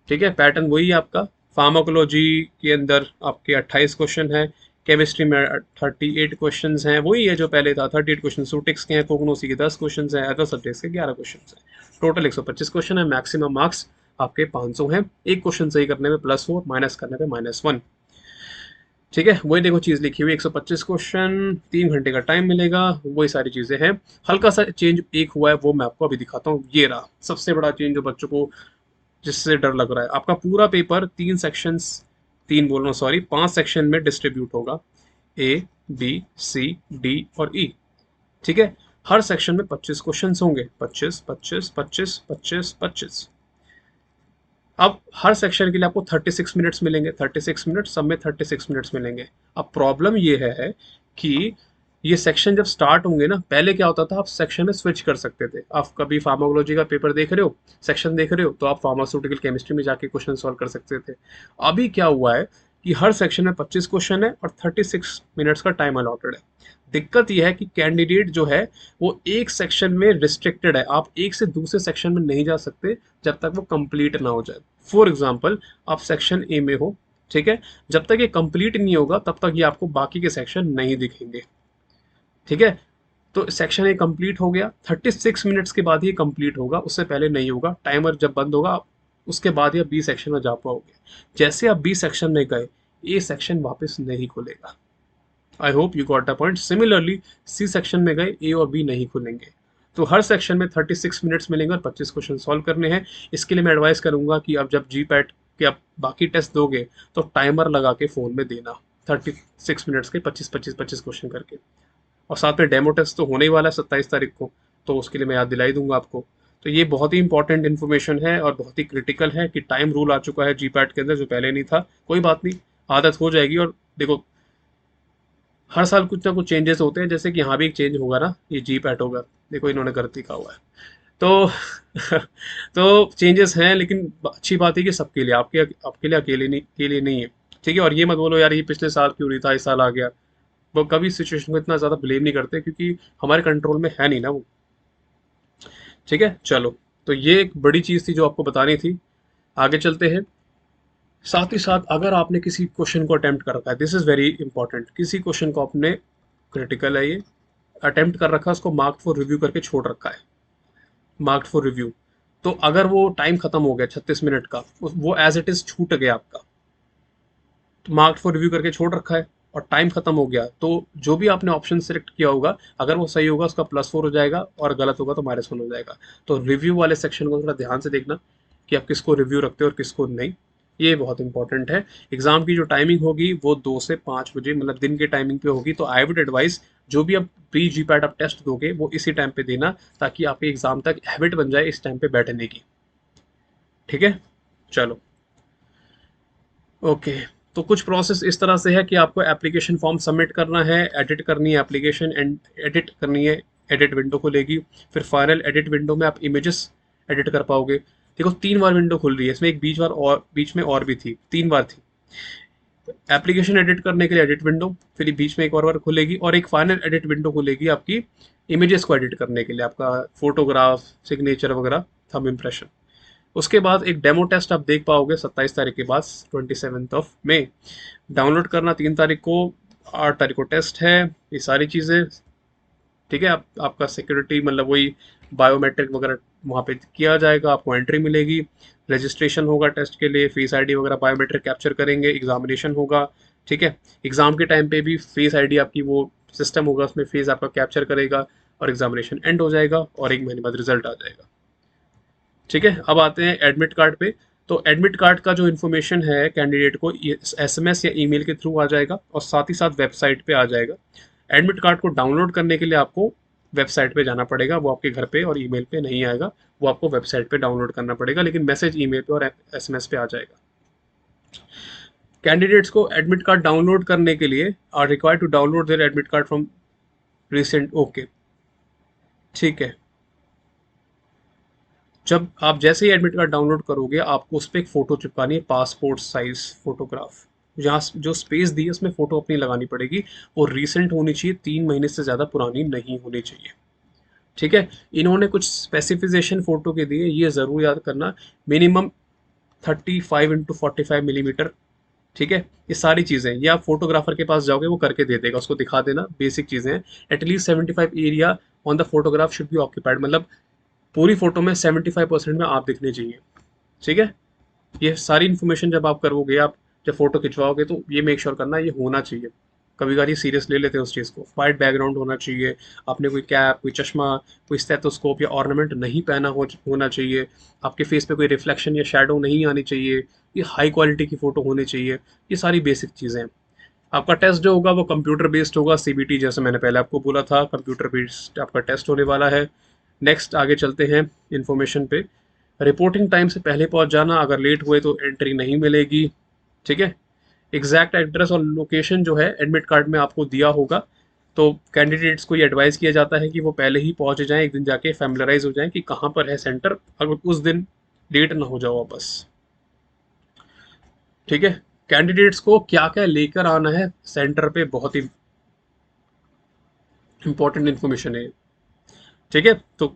ठीक है, पैटर्न वही है आपका। फार्माकोलॉजी के अंदर आपके 28 क्वेश्चन है, केमिस्ट्री में 38 क्वेश्चन हैं, वही है जो पहले था 38 क्वेश्चन। सूटिक्स के हैं, कोगनोसी के 10 क्वेश्चन हैं, अदर सब्जेक्ट्स के 11 क्वेश्चन हैं। टोटल 125 क्वेश्चन है। मैक्सिमम मार्क्स आपके 500 हैं। एक क्वेश्चन सही करने में +4, माइनस करने पे -1। ठीक है, वही देखो चीज़ लिखी हुई 125 क्वेश्चन, 3 घंटे का टाइम मिलेगा, वही सारी चीज़ें हैं। हल्का सा चेंज एक हुआ है, वो मैं आपको अभी दिखाता हूँ। ये रहा सबसे बड़ा चेंज जो बच्चों को जिससे डर लग रहा है। आपका पूरा पेपर 3 सेक्शंस, 5 सेक्शन में डिस्ट्रीब्यूट होगा, A B C D और E। ठीक है, हर सेक्शन में 25 क्वेश्चन होंगे, 25 25 25 25 25। अब हर सेक्शन के लिए आपको 36 मिनट्स मिलेंगे, 36 मिनट सब में 36 मिनट्स मिलेंगे। अब प्रॉब्लम ये है कि ये सेक्शन जब स्टार्ट होंगे ना, पहले क्या होता था, आप सेक्शन में स्विच कर सकते थे। आप कभी फार्माकोलॉजी का पेपर देख रहे हो, सेक्शन देख रहे हो, तो आप फार्मास्यूटिकल केमिस्ट्री में जाके क्वेश्चन सॉल्व कर सकते थे। अभी क्या हुआ है कि हर सेक्शन में 25 क्वेश्चन है और 36 मिनट्स का टाइम अलॉटेड है। दिक्कत यह है कि कैंडिडेट जो है वो एक सेक्शन में रिस्ट्रिक्टेड है, आप एक से दूसरे सेक्शन में नहीं जा सकते जब तक वो कंप्लीट ना हो जाए। फॉर एग्जाम्पल, आप सेक्शन ए में हो, ठीक है, जब तक ये कंप्लीट नहीं होगा तब तक ये आपको बाकी के सेक्शन नहीं दिखेंगे। ठीक है, तो सेक्शन ए कंप्लीट हो गया, 36 मिनट्स के बाद ये कंप्लीट होगा, उससे पहले नहीं होगा। टाइमर जब बंद होगा उसके बाद ही आप बी सेक्शन में जा पाओगे। जैसे आप बी सेक्शन में गए, ए सेक्शन वापस नहीं खुलेगा। I hope you got the point. Similarly C section में गए, ए और बी नहीं खुलेंगे। तो हर सेक्शन में 36 मिनट्स मिलेंगे और 25 क्वेश्चन सॉल्व करने हैं। इसके लिए मैं एडवाइस करूंगा कि आप जब GPAT के आप बाकी टेस्ट दोगे तो टाइमर लगा के फ़ोन में देना, 36 मिनट्स के 25 क्वेश्चन करके। और साथ में डेमो टेस्ट तो होने ही वाला है 27 तारीख को, तो उसके लिए मैं याद दिलाई दूंगा आपको। तो ये बहुत ही इंपॉर्टेंट इन्फॉर्मेशन है और बहुत ही क्रिटिकल है कि टाइम रूल आ चुका है GPAT के अंदर, जो पहले नहीं था। कोई बात नहीं, आदत हो जाएगी। और देखो, हर साल कुछ ना कुछ चेंजेस होते हैं, जैसे कि यहाँ भी एक चेंज होगा ना, ये GPAT होगा। देखो इन्होंने गलती कहा हुआ है, तो तो चेंजेस हैं, लेकिन अच्छी बात है कि सबके लिए, आपके लिए अकेले नहीं है। ठीक है, और ये मत बोलो यार ये पिछले साल क्यों नहीं था, इस साल आ गया। वो कभी सिचुएशन को इतना ज़्यादा ब्लेम नहीं करते, क्योंकि हमारे कंट्रोल में है नहीं ना वो। ठीक है, चलो तो ये एक बड़ी चीज़ थी जो आपको बतानी थी। आगे चलते हैं। साथ ही साथ अगर आपने किसी क्वेश्चन को अटेम्प्ट कर रखा है, दिस इज़ वेरी इंपॉर्टेंट, किसी क्वेश्चन को आपने, क्रिटिकल है ये, अटेम्प्ट कर रखा है, उसको मार्क फॉर रिव्यू करके छोड़ रखा है, मार्क्ड फॉर रिव्यू, तो अगर वो टाइम खत्म हो गया 36 मिनट का, वो एज इट इज़ छूट गया आपका, तो मार्क्ड फॉर रिव्यू करके छोड़ रखा है और टाइम खत्म हो गया, तो जो भी आपने ऑप्शन सेलेक्ट किया होगा, अगर वो सही होगा उसका +4 हो जाएगा और गलत होगा तो -1 हो जाएगा। तो रिव्यू वाले सेक्शन को थोड़ा ध्यान से देखना कि आप किसको रिव्यू रखते हो और किसको नहीं, ये बहुत इंपॉर्टेंट है। एग्जाम की जो टाइमिंग होगी वो 2 से 5 बजे, मतलब दिन के टाइमिंग पे होगी, तो आई वुड एडवाइस जो भी आप प्री जीपैट आप टेस्ट दोगे वो इसी टाइम पे देना, ताकि आपके एग्जाम तक हैबिट बन जाए इस टाइम पे बैठने की। ठीक है, चलो, ओके। तो कुछ प्रोसेस इस तरह से है कि आपको एप्लीकेशन फॉर्म सबमिट करना है, एडिट करनी है एप्लीकेशन, एंड एडिट करनी है, एडिट विंडो खुलेगी, फिर फाइनल एडिट विंडो में आप इमेजेस एडिट कर पाओगे। देखो 3 बार विंडो खुल रही है, इसमें एक बीच में और भी थी, 3 बार थी। एप्लीकेशन एडिट करने के लिए एडिट विंडो, फिर बीच में एक और बार खुलेगी, और एक फाइनल एडिट विंडो खुलेगी आपकी इमेजेस को एडिट करने के लिए, आपका फोटोग्राफ, सिग्नेचर वगैरह, थंब इम्प्रेशन। उसके बाद एक डेमो टेस्ट आप देख पाओगे 27 तारीख के बाद, 27 मई। डाउनलोड करना 3 तारीख को, 8 तारीख को टेस्ट है, ये सारी चीज़ें। ठीक है, आपका सिक्योरिटी मतलब वही बायोमेट्रिक वगैरह वहाँ पे किया जाएगा, आपको एंट्री मिलेगी, रजिस्ट्रेशन होगा टेस्ट के लिए, फेस आईडी वगैरह बायोमेट्रिक कैप्चर करेंगे, एग्जामिनेशन होगा। ठीक है, एग्जाम के टाइम पे भी फेस आईडी आपकी, वो सिस्टम होगा उसमें फेस आपका कैप्चर करेगा, और एग्जामिनेशन एंड हो जाएगा और 1 महीने बाद रिजल्ट आ जाएगा। ठीक है, अब आते हैं एडमिट कार्ड पे। तो एडमिट कार्ड का जो इन्फॉर्मेशन है कैंडिडेट को SMS या ईमेल के थ्रू आ जाएगा, और साथ ही साथ वेबसाइट पे आ जाएगा। एडमिट कार्ड को डाउनलोड करने के लिए आपको वेबसाइट पे जाना पड़ेगा, वो आपके घर पे और ईमेल पे नहीं आएगा, वो आपको वेबसाइट पे डाउनलोड करना पड़ेगा, लेकिन मैसेज ईमेल पे और SMS पे आ जाएगा। कैंडिडेट्स को एडमिट कार्ड डाउनलोड करने के लिए are required to download their admit card from recent, okay, ठीक है। जब आप जैसे ही एडमिट कार्ड डाउनलोड करोगे, आपको उस पर एक फ़ोटो चिपकानी है, पासपोर्ट साइज फोटोग्राफ, जहाँ जो स्पेस दी है उसमें फ़ोटो अपनी लगानी पड़ेगी, और रीसेंट होनी चाहिए, 3 महीने से ज़्यादा पुरानी नहीं होनी चाहिए। ठीक है, इन्होंने कुछ स्पेसिफिकेशन फ़ोटो के दिए, ये ज़रूर याद करना, मिनिमम 35x45 मिलीमीटर। ठीक है, ये सारी चीज़ें, ये आप फोटोग्राफर के पास जाओगे वो करके दे देगा, उसको दिखा देना, बेसिक चीज़ें हैं। At least 75 area on the photograph should be occupied, मतलब पूरी फोटो में 75% में आप दिखने चाहिए। ठीक है, ये सारी इन्फॉर्मेशन जब आप करोगे, आप जब फोटो खिंचवाओगे, तो ये मेक श्योर करना ये होना चाहिए। कभी कभार ये सीरियस ले लेते हैं उस चीज़ को। वाइट बैकग्राउंड होना चाहिए, आपने कोई कैप, कोई चश्मा, कोई स्टेथोस्कोप या ऑर्नामेंट नहीं पहना होना चाहिए, आपके फेस पे कोई रिफ्लेक्शन या शेडो नहीं आनी चाहिए, ये हाई क्वालिटी की फ़ोटो होनी चाहिए। ये सारी बेसिक चीज़ें हैं। आपका टेस्ट जो होगा वो कंप्यूटर बेस्ड होगा, CBT, जैसे मैंने पहले आपको बोला था, कंप्यूटर बेस्ड आपका टेस्ट होने वाला है। नेक्स्ट आगे चलते हैं इन्फॉर्मेशन पे। रिपोर्टिंग टाइम से पहले पहुंच जाना, अगर लेट हुए तो एंट्री नहीं मिलेगी। ठीक है, एग्जैक्ट एड्रेस और लोकेशन जो है एडमिट कार्ड में आपको दिया होगा, तो कैंडिडेट्स को ये एडवाइस किया जाता है कि वो पहले ही पहुंच जाएं, एक दिन जाके फैमिलराइज हो जाएं कि कहाँ पर है सेंटर, अगर उस दिन लेट ना हो जाओ वापस। ठीक है, कैंडिडेट्स को क्या क्या लेकर आना है सेंटर पे, बहुत ही इंपॉर्टेंट इन्फॉर्मेशन है। ठीक है, तो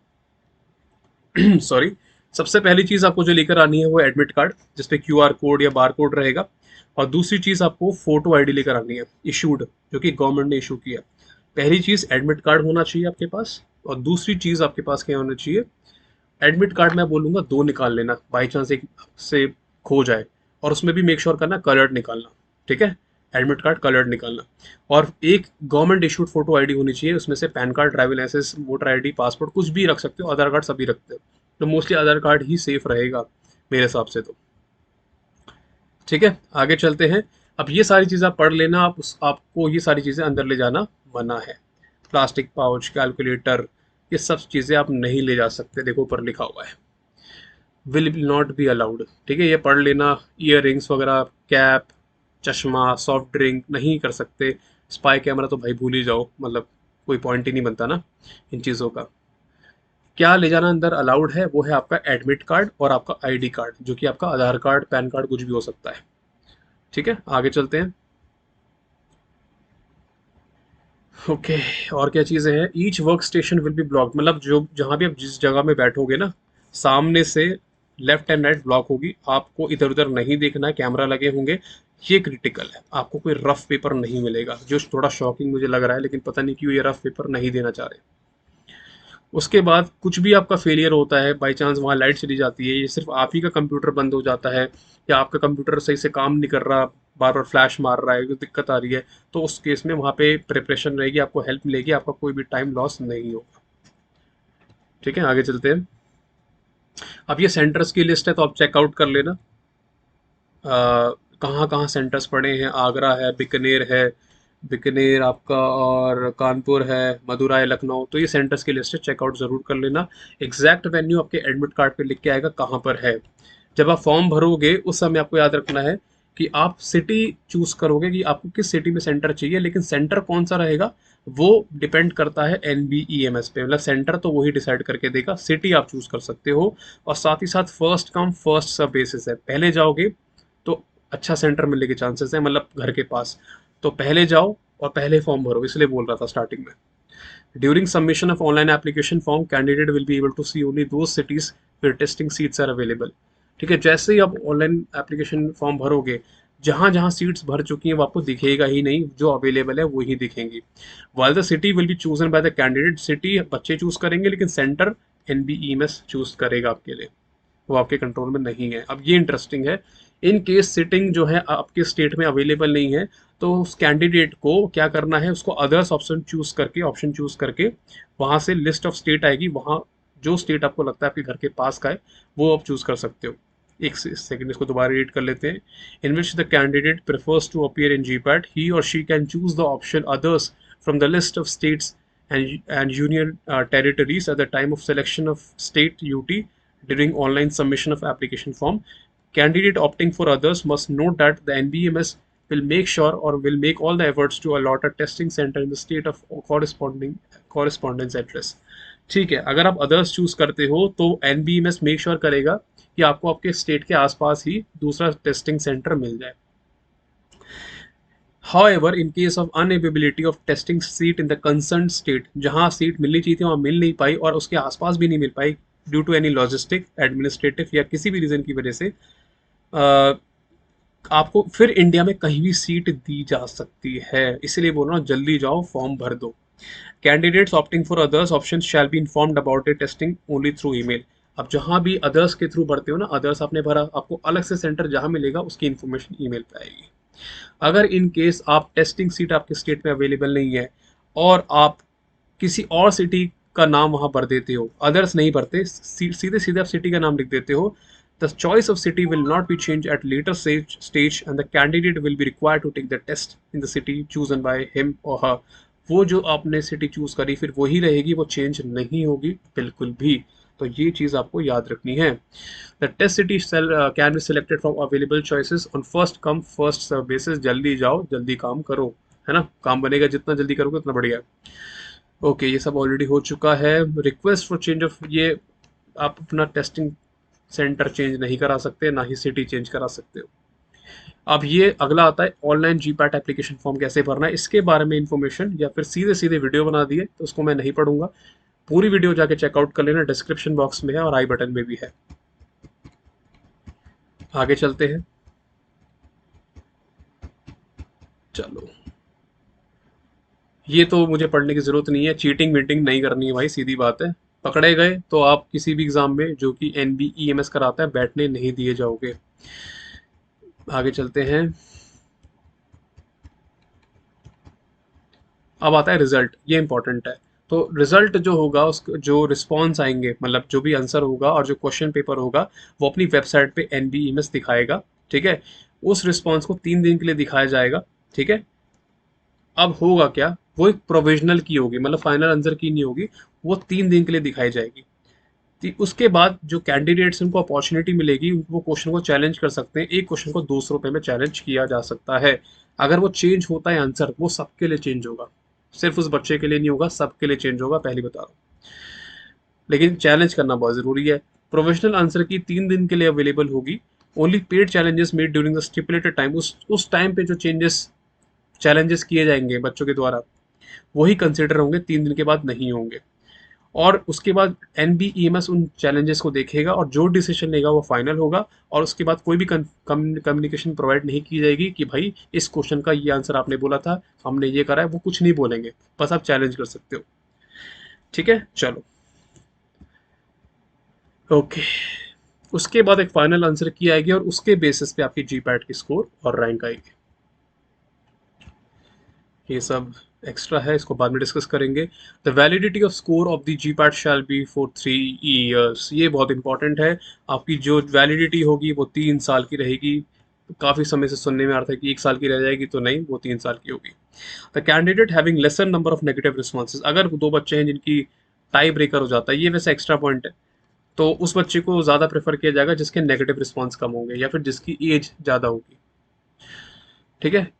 सॉरी, सबसे पहली चीज़ आपको जो लेकर आनी है वो एडमिट कार्ड, जिसपे QR कोड या बार कोड रहेगा, और दूसरी चीज़ आपको फोटो आईडी लेकर आनी है, इशूड, जो कि गवर्नमेंट ने इशू किया। पहली चीज़ एडमिट कार्ड होना चाहिए आपके पास, और दूसरी चीज़ आपके पास क्या होना चाहिए, एडमिट कार्ड मैं बोलूँगा 2 निकाल लेना, बाई चांस एक से खो जाए, और उसमें भी मेक श्योर करना कलर्ड निकालना। ठीक है, एडमिट कार्ड कलर्ड निकालना, और एक गवर्नमेंट इशूड फोटो आईडी होनी चाहिए, उसमें से PAN card, driving licence, voter ID, passport, कुछ भी रख सकते हो, आधार कार्ड सभी रखते हो, तो मोस्टली आधार कार्ड ही सेफ रहेगा मेरे हिसाब से तो। ठीक है, आगे चलते हैं। अब ये सारी चीज़ें आप पढ़ लेना, आपको ये सारी चीज़ें अंदर ले जाना मना है। प्लास्टिक पाउच, कैलकुलेटर, ये सब चीज़ें आप नहीं ले जा सकते, देखो ऊपर लिखा हुआ है, विल नॉट बी अलाउड। ठीक है, ये पढ़ लेना। ईयर रिंग्स वगैरह, कैप, चश्मा, सॉफ्ट ड्रिंक नहीं कर सकते। स्पाई कैमरा तो भाई भूल ही जाओ, मतलब कोई पॉइंट ही नहीं बनता ना इन चीज़ों का। क्या ले जाना अंदर अलाउड है, वो है आपका एडमिट कार्ड और आपका ID कार्ड, जो कि आपका आधार कार्ड, पैन कार्ड, कुछ भी हो सकता है। ठीक है, आगे चलते हैं। और क्या चीज़ें हैं, each work station will be blocked, मतलब जो जहाँ भी आप जिस जगह में बैठोगे ना, सामने से लेफ्ट एंड राइट ब्लॉक होगी, आपको इधर उधर नहीं देखना है, कैमरा लगे होंगे, ये क्रिटिकल है। आपको कोई रफ पेपर नहीं मिलेगा, जो थोड़ा शॉकिंग मुझे लग रहा है, लेकिन पता नहीं क्यों ये रफ पेपर नहीं देना चाह रहे। उसके बाद कुछ भी आपका फेलियर होता है, बाई चांस वहाँ लाइट चली जाती है, ये सिर्फ आप ही का कंप्यूटर बंद हो जाता है, या आपका कंप्यूटर सही से काम नहीं कर रहा, बार बार फ्लैश मार रहा है, कोई दिक्कत आ रही है, तो उस केस में वहाँ पे प्रिपरेशन रहेगी, आपको हेल्प मिलेगी, आपका कोई भी टाइम लॉस नहीं होगा। ठीक है, आगे चलते हैं। अब ये सेंटर्स की लिस्ट है, तो आप चेकआउट कर लेना कहाँ कहाँ सेंटर्स पड़े हैं। आगरा है, बीकानेर है, बीकानेर आपका, और कानपुर है, मदुराई, लखनऊ, तो ये सेंटर्स की लिस्ट है, चेकआउट ज़रूर कर लेना। एग्जैक्ट वेन्यू आपके एडमिट कार्ड पे लिख के आएगा कहाँ पर है। जब आप फॉर्म भरोगे उस समय आपको याद रखना है कि आप सिटी चूज करोगे कि आपको किस सिटी में सेंटर चाहिए, लेकिन सेंटर कौन सा रहेगा वो डिपेंड करता है NBEMS पे, मतलब सेंटर तो वही डिसाइड करके देगा, सिटी आप चूज कर सकते हो। और साथ ही साथ first come first serve basis है, पहले जाओगे तो अच्छा सेंटर मिलने के चांसेस है, मतलब घर के पास, तो पहले जाओ और पहले फॉर्म भरो, इसलिए बोल रहा था स्टार्टिंग में। During submission of online application form, candidate will be able to see only those cities where testing seats are available. ठीक है, जैसे ही आप ऑनलाइन एप्लीकेशन फॉर्म भरोगे, जहां जहां सीट्स भर चुकी हैं वो आपको दिखेगा ही नहीं, जो अवेलेबल है वो ही दिखेंगी। While the city will be chosen by the candidate, city बच्चे चूज करेंगे, लेकिन सेंटर NBEMS चूज करेगा आपके लिए, वो आपके कंट्रोल में नहीं है। अब ये इंटरेस्टिंग है, इन केस सिटिंग जो है आपके स्टेट में अवेलेबल नहीं है, तो उस कैंडिडेट को क्या करना है, उसको अदर्स ऑप्शन चूज करके वहां से लिस्ट ऑफ स्टेट आएगी, वहां जो स्टेट आपको लगता है आपके घर के पास का है वो आप चूज कर सकते हो। एक सेकंड, इसको दोबारा रीड कर लेते हैं। In which the candidate prefers to appear in GPAT, he और she can choose the option others from the list of states and union territories at the time of selection of state UT during online submission of application form. Candidate opting for others must note that the NBMS will make sure or will make all the efforts to allot a testing center in the state of correspondence address. ठीक है, अगर आप others choose करते हो तो NBMS make sure करेगा कि आपको आपके स्टेट के आसपास ही दूसरा टेस्टिंग सेंटर मिल जाए। However, in case of unavailability of testing seat in the concerned state, जहाँ सीट मिलनी चाहिए थी वहाँ मिल नहीं पाई और उसके आसपास भी नहीं मिल पाई, due to any logistic, administrative या किसी भी रीजन की वजह से, आपको फिर इंडिया में कहीं भी सीट दी जा सकती है। इसीलिए बोल रहा हूँ जल्दी जाओ, फॉर्म भर दो। Candidates opting for others option shall be informed about it testing only through email. अब जहाँ भी अदर्स के थ्रू भरते हो ना, अदर्स आपने भरा, आपको अलग से सेंटर जहाँ मिलेगा उसकी इन्फॉर्मेशन ईमेल पे आएगी। अगर इन केस आप टेस्टिंग सीट आपके स्टेट में अवेलेबल नहीं है और आप किसी और सिटी का नाम वहां भर देते हो, अदर्स नहीं भरते, सीधे सीधे आप सिटी का नाम लिख देते हो, the choice of city will not be change at later stage and the candidate will be required to take the test in the city chosen by him और हर। वो जो आपने सिटी चूज करी फिर वही रहेगी, वो चेंज नहीं होगी बिल्कुल भी। तो ये चीज आपको याद रखनी है। The test city can be selected from available choices on first come first serve basis. जल्दी जाओ जल्दी काम करो, है ना, काम बनेगा, जितना जल्दी करोगे उतना बढ़िया। ओके, ये सब ऑलरेडी हो चुका है। रिक्वेस्ट फॉर चेंज ऑफ, ये आप अपना टेस्टिंग सेंटर चेंज नहीं करा सकते, ना ही सिटी चेंज करा सकते हो। अब ये अगला आता है ऑनलाइन GPAT एप्लीकेशन फॉर्म कैसे भरना है, इसके बारे में इन्फॉर्मेशन या फिर सीधे सीधे वीडियो बना दिए, तो उसको मैं नहीं पढ़ूंगा। पूरी वीडियो जाके चेकआउट कर लेना, डिस्क्रिप्शन बॉक्स में है और आई बटन में भी है। आगे चलते हैं, चलो। ये तो मुझे पढ़ने की जरूरत नहीं है, चीटिंग वीटिंग नहीं करनी है भाई, सीधी बात है। पकड़े गए तो आप किसी भी एग्जाम में जो कि NBEMS कराता है बैठने नहीं दिए जाओगे। आगे चलते हैं। अब आता है रिजल्ट, ये इंपॉर्टेंट है। तो रिजल्ट जो होगा, उस जो रिस्पॉन्स आएंगे, मतलब जो भी आंसर होगा और जो क्वेश्चन पेपर होगा, वो अपनी वेबसाइट पे NBEMS दिखाएगा। ठीक है, उस रिस्पॉन्स को 3 दिन के लिए दिखाया जाएगा। ठीक है, अब होगा क्या, वो एक प्रोविजनल की होगी, मतलब फाइनल आंसर की नहीं होगी, वो 3 दिन के लिए दिखाई जाएगी। उसके बाद जो कैंडिडेट्स उनको अपॉर्चुनिटी मिलेगी, वो क्वेश्चन को चैलेंज कर सकते हैं। एक क्वेश्चन को 200 रुपये में चैलेंज किया जा सकता है। अगर वो चेंज होता है आंसर, वो सबके लिए चेंज होगा, सिर्फ उस बच्चे के लिए नहीं होगा, सबके लिए चेंज होगा, पहले बता रहा हूँ। लेकिन चैलेंज करना बहुत जरूरी है। प्रोफेशनल आंसर की 3 दिन के लिए अवेलेबल होगी। Only paid challenges made during the stipulated time, उस टाइम पे जो चैलेंजेस किए जाएंगे बच्चों के द्वारा, वही कंसिडर होंगे, 3 दिन के बाद नहीं होंगे। और उसके बाद NBEMS उन चैलेंजेस को देखेगा और जो डिसीजन लेगा वो फाइनल होगा। और उसके बाद कोई भी कम्युनिकेशन प्रोवाइड नहीं की जाएगी कि भाई इस क्वेश्चन का ये आंसर आपने बोला था, हमने ये करा है, वो कुछ नहीं बोलेंगे, बस आप चैलेंज कर सकते हो। ठीक है, चलो ओके। उसके बाद एक फाइनल आंसर की आएगी और उसके बेसिस पे आपकी जीपैट की स्कोर और रैंक आएगी। ये सब एक्स्ट्रा है, इसको बाद में डिस्कस करेंगे। The validity off score of the GPAT shall be for 3 years। ये बहुत इंपॉर्टेंट है। आपकी जो वैलिडिटी होगी वो 3 साल की रहेगी। काफ़ी समय से सुनने में आ रहा था कि 1 साल की रह जाएगी, तो नहीं, वो 3 साल की होगी। The candidate having laser number of negative responses, अगर दो बच्चे हैं जिनकी टाई ब्रेकर हो जाता है, ये वैसे एक्स्ट्रा पॉइंट है, तो उस बच्चे को ज़्यादा प्रेफर किया जाएगा जिसके नेगेटिव रिस्पॉन्स कम होंगे या फिर जिसकी एज ज़्यादा होगी। ठीक है।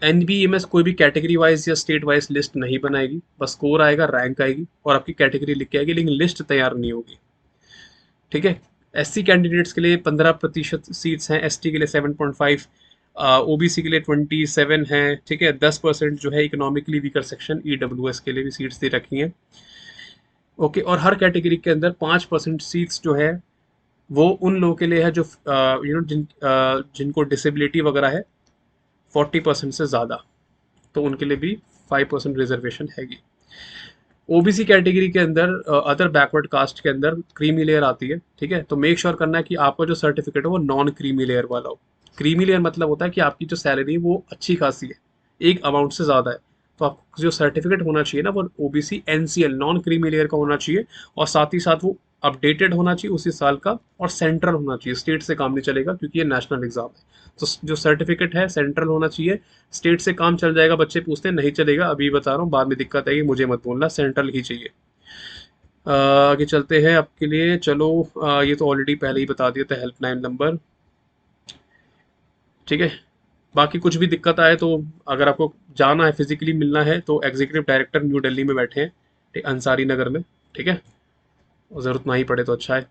NBEMS कोई भी कैटेगरी वाइज या स्टेट वाइज लिस्ट नहीं बनाएगी, बस स्कोर आएगा, रैंक आएगी और आपकी कैटेगरी लिख के आएगी, लेकिन लिस्ट तैयार नहीं होगी। ठीक है। SC कैंडिडेट्स के लिए 15% सीट्स हैं, ST के लिए 7.5, OBC के लिए 27 हैं। ठीक है, 10% जो है इकोनॉमिकली वीकर सेक्शन EWS के लिए भी सीट्स दे रखी हैं। ओके, और हर कैटेगरी के अंदर 5% सीट्स जो है वो उन लोगों के लिए है जो जिनको डिसेबिलिटी वगैरह है 40% से ज़्यादा, तो उनके लिए भी 5% रिजर्वेशन हैगी। OBC कैटेगरी के अंदर अदर बैकवर्ड कास्ट के अंदर क्रीमी लेयर आती है। ठीक है, तो मेक श्योर करना है कि आपका जो सर्टिफिकेट है वो नॉन क्रीमी लेयर वाला हो। क्रीमी लेयर मतलब होता है कि आपकी जो सैलरी है वो अच्छी खासी है, एक अमाउंट से ज़्यादा है, तो आपको जो सर्टिफिकेट होना चाहिए ना वो OBC NCL non creamy layer का होना चाहिए, और साथ ही साथ वो अपडेटेड होना चाहिए उसी साल का, और सेंट्रल होना चाहिए, स्टेट से काम नहीं चलेगा क्योंकि ये नेशनल एग्जाम है। तो जो सर्टिफिकेट है सेंट्रल होना चाहिए, स्टेट से काम चल जाएगा, बच्चे पूछते हैं नहीं चलेगा, अभी बता रहा हूँ, बाद में दिक्कत आएगी, मुझे मत बोलना, सेंट्रल ही चाहिए। आगे चलते हैं आपके लिए, चलो ये तो ऑलरेडी पहले ही बता दिया था, हेल्पलाइन नंबर। ठीक है, बाकी कुछ भी दिक्कत आए तो अगर आपको जाना है, फिजिकली मिलना है, तो एग्जीक्यूटिव डायरेक्टर न्यू दिल्ली में बैठे हैं, ठीक, अंसारी नगर में। ठीक है, ज़रूरत ना ही पड़े तो अच्छा है।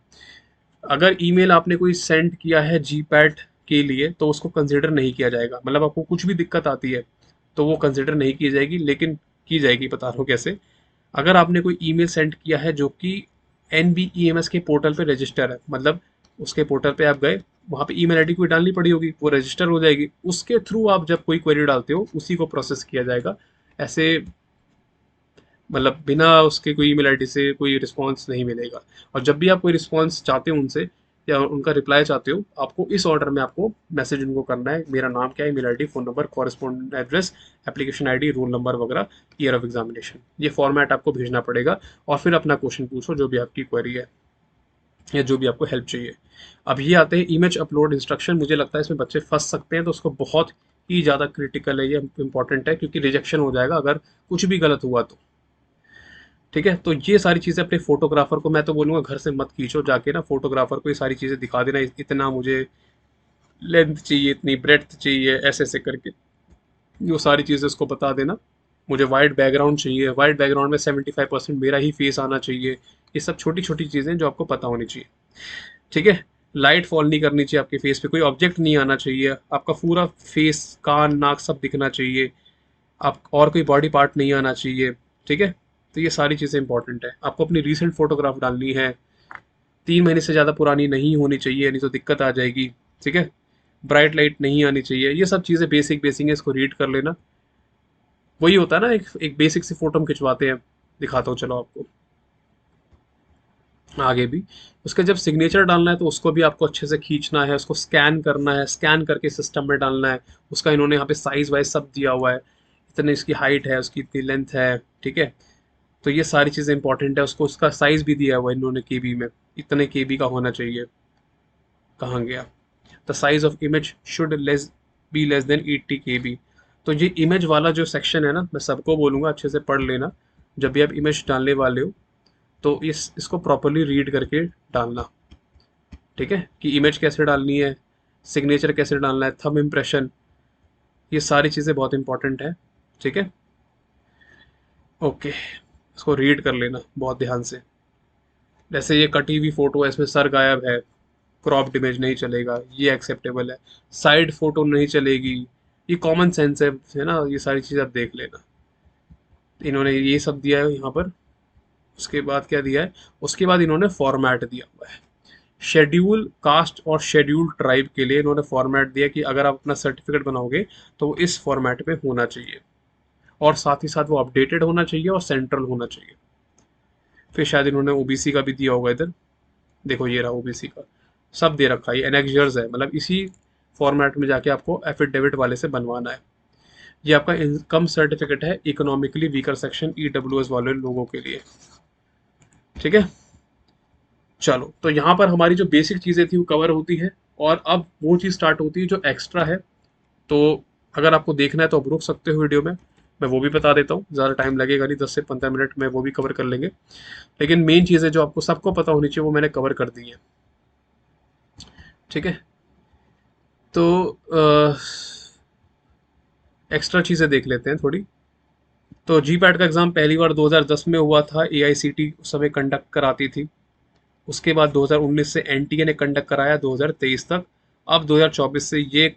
अगर ईमेल आपने कोई सेंड किया है जीपैट के लिए तो उसको कंसिडर नहीं किया जाएगा, मतलब आपको कुछ भी दिक्कत आती है तो वो कंसिडर नहीं की जाएगी, लेकिन की जाएगी, बता रहा हूँ कैसे। अगर आपने कोई ईमेल सेंड किया है जो कि NBEMS के पोर्टल पे रजिस्टर है, मतलब उसके पोर्टल पे आप गए, वहाँ पे ईमेल आईडी कोई डालनी पड़ी होगी, वो रजिस्टर हो जाएगी, उसके थ्रू आप जब कोई क्वेरी डालते हो उसी को प्रोसेस किया जाएगा। ऐसे मतलब बिना उसके कोई ईमेल आईडी से कोई रिस्पांस नहीं मिलेगा। और जब भी आप कोई रिस्पांस चाहते हो उनसे या उनका रिप्लाई चाहते हो, आपको इस ऑर्डर में आपको मैसेज उनको करना है, मेरा नाम क्या है, email ID, phone number, correspondent address, application ID, roll number वगैरह, ईयर ऑफ एग्जामिनेशन, ये फॉर्मेट आपको भेजना पड़ेगा। और फिर अपना क्वेश्चन पूछो, जो भी आपकी क्वेरी है या जो भी आपको हेल्प चाहिए। अब ये आते हैं इमेज अपलोड इंस्ट्रक्शन। मुझे लगता है इसमें बच्चे फंस सकते हैं, तो उसको बहुत ही ज़्यादा क्रिटिकल है, ये इंपॉर्टेंट है, क्योंकि रिजेक्शन हो जाएगा अगर कुछ भी गलत हुआ तो। ठीक है, तो ये सारी चीज़ें अपने फोटोग्राफर को, मैं तो बोलूँगा घर से मत खींचो, जाके ना फोटोग्राफर को ये सारी चीज़ें दिखा देना, इतना मुझे लेंथ चाहिए, इतनी ब्रेड्थ चाहिए, ऐसे ऐसे करके वो सारी चीज़ें उसको बता देना। मुझे वाइट बैकग्राउंड चाहिए, वाइट बैकग्राउंड में 75% मेरा ही फेस आना चाहिए। ये सब छोटी छोटी चीज़ें जो आपको पता होनी चाहिए। ठीक है, लाइट फॉल नहीं करनी चाहिए आपके फेस पे, कोई ऑब्जेक्ट नहीं आना चाहिए, आपका पूरा फेस, कान, नाक सब दिखना चाहिए, आप और कोई बॉडी पार्ट नहीं आना चाहिए। ठीक है, तो ये सारी चीज़ें इंपॉर्टेंट है। आपको अपनी रीसेंट फोटोग्राफ डालनी है, 3 महीने से ज़्यादा पुरानी नहीं होनी चाहिए, नहीं तो दिक्कत आ जाएगी। ठीक है, ब्राइट लाइट नहीं आनी चाहिए, ये सब चीज़ें बेसिक बेसिक है, इसको रीड कर लेना। वही होता है ना, एक बेसिक सी फोटो हम खिंचवाते हैं, दिखाता हूँ चलो आपको आगे भी। उसका जब सिग्नेचर डालना है तो उसको भी आपको अच्छे से खींचना है, उसको स्कैन करना है, स्कैन करके सिस्टम में डालना है। उसका इन्होंने यहाँ पे साइज वाइज सब दिया हुआ है, इतनी इसकी हाइट है, उसकी इतनी लेंथ है। ठीक है, तो ये सारी चीज़ें इंपॉर्टेंट है, उसको उसका साइज भी दिया हुआ है इन्होंने केबी में, इतने केबी का होना चाहिए। कहाँ गया, the size of image should less be less than 80 KB। तो ये इमेज वाला जो सेक्शन है ना, मैं सबको बोलूँगा अच्छे से पढ़ लेना, जब भी आप इमेज डालने वाले हो तो इसको प्रॉपरली रीड करके डालना। ठीक है, कि इमेज कैसे डालनी है, सिग्नेचर कैसे डालना है, थंब इम्प्रेशन, ये सारी चीज़ें बहुत इंपॉर्टेंट है। ठीक है, ओके, इसको रीड कर लेना बहुत ध्यान से। जैसे ये कटी हुई फोटो है, इसमें सर गायब है, क्रॉप्ड इमेज नहीं चलेगा, ये एक्सेप्टेबल है। साइड फोटो नहीं चलेगी, ये कॉमन सेंस है ना, ये सारी चीज़ आप देख लेना। इन्होंने ये सब दिया है यहाँ पर। उसके बाद क्या दिया है, उसके बाद इन्होंने फॉर्मेट दिया हुआ है। शेड्यूल कास्ट और शेड्यूल ट्राइब के लिए इन्होंने फॉर्मेट दिया कि अगर आप अपना सर्टिफिकेट बनाओगे तो वो इस फॉर्मेट में होना चाहिए, और साथ ही साथ वो अपडेटेड होना चाहिए और सेंट्रल होना चाहिए। फिर शायद इन्होंने ओबीसी का भी दिया होगा इधर, देखो ये रहा ओबीसी का, सब दे रखा है, एनेक्जर्स है, मतलब इसी फॉर्मेट में जाके आपको एफिडेविट वाले से बनवाना है। ये आपका इनकम सर्टिफिकेट है इकोनॉमिकली वीकर सेक्शन ईडब्ल्यूएस वाले लोगों के लिए, ठीक है। चलो, तो यहाँ पर हमारी जो बेसिक चीज़ें थी वो कवर होती है, और अब वो चीज़ स्टार्ट होती है जो एक्स्ट्रा है। तो अगर आपको देखना है तो आप रुक सकते हो वीडियो में, मैं वो भी बता देता हूँ, ज़्यादा टाइम लगेगा नहीं, 10 से 15 मिनट में वो भी कवर कर लेंगे। लेकिन मेन चीज़ें जो आपको सबको पता होनी चाहिए वो मैंने कवर कर दी है, ठीक है। तो एक्स्ट्रा चीज़ें देख लेते हैं थोड़ी। तो जी पैट का एग्ज़ाम पहली बार 2010 में हुआ था, एआईसीटी उस समय कंडक्ट कराती थी। उसके बाद 2019 से एनटीए ने कंडक्ट कराया 2023 तक। अब 2024 से ये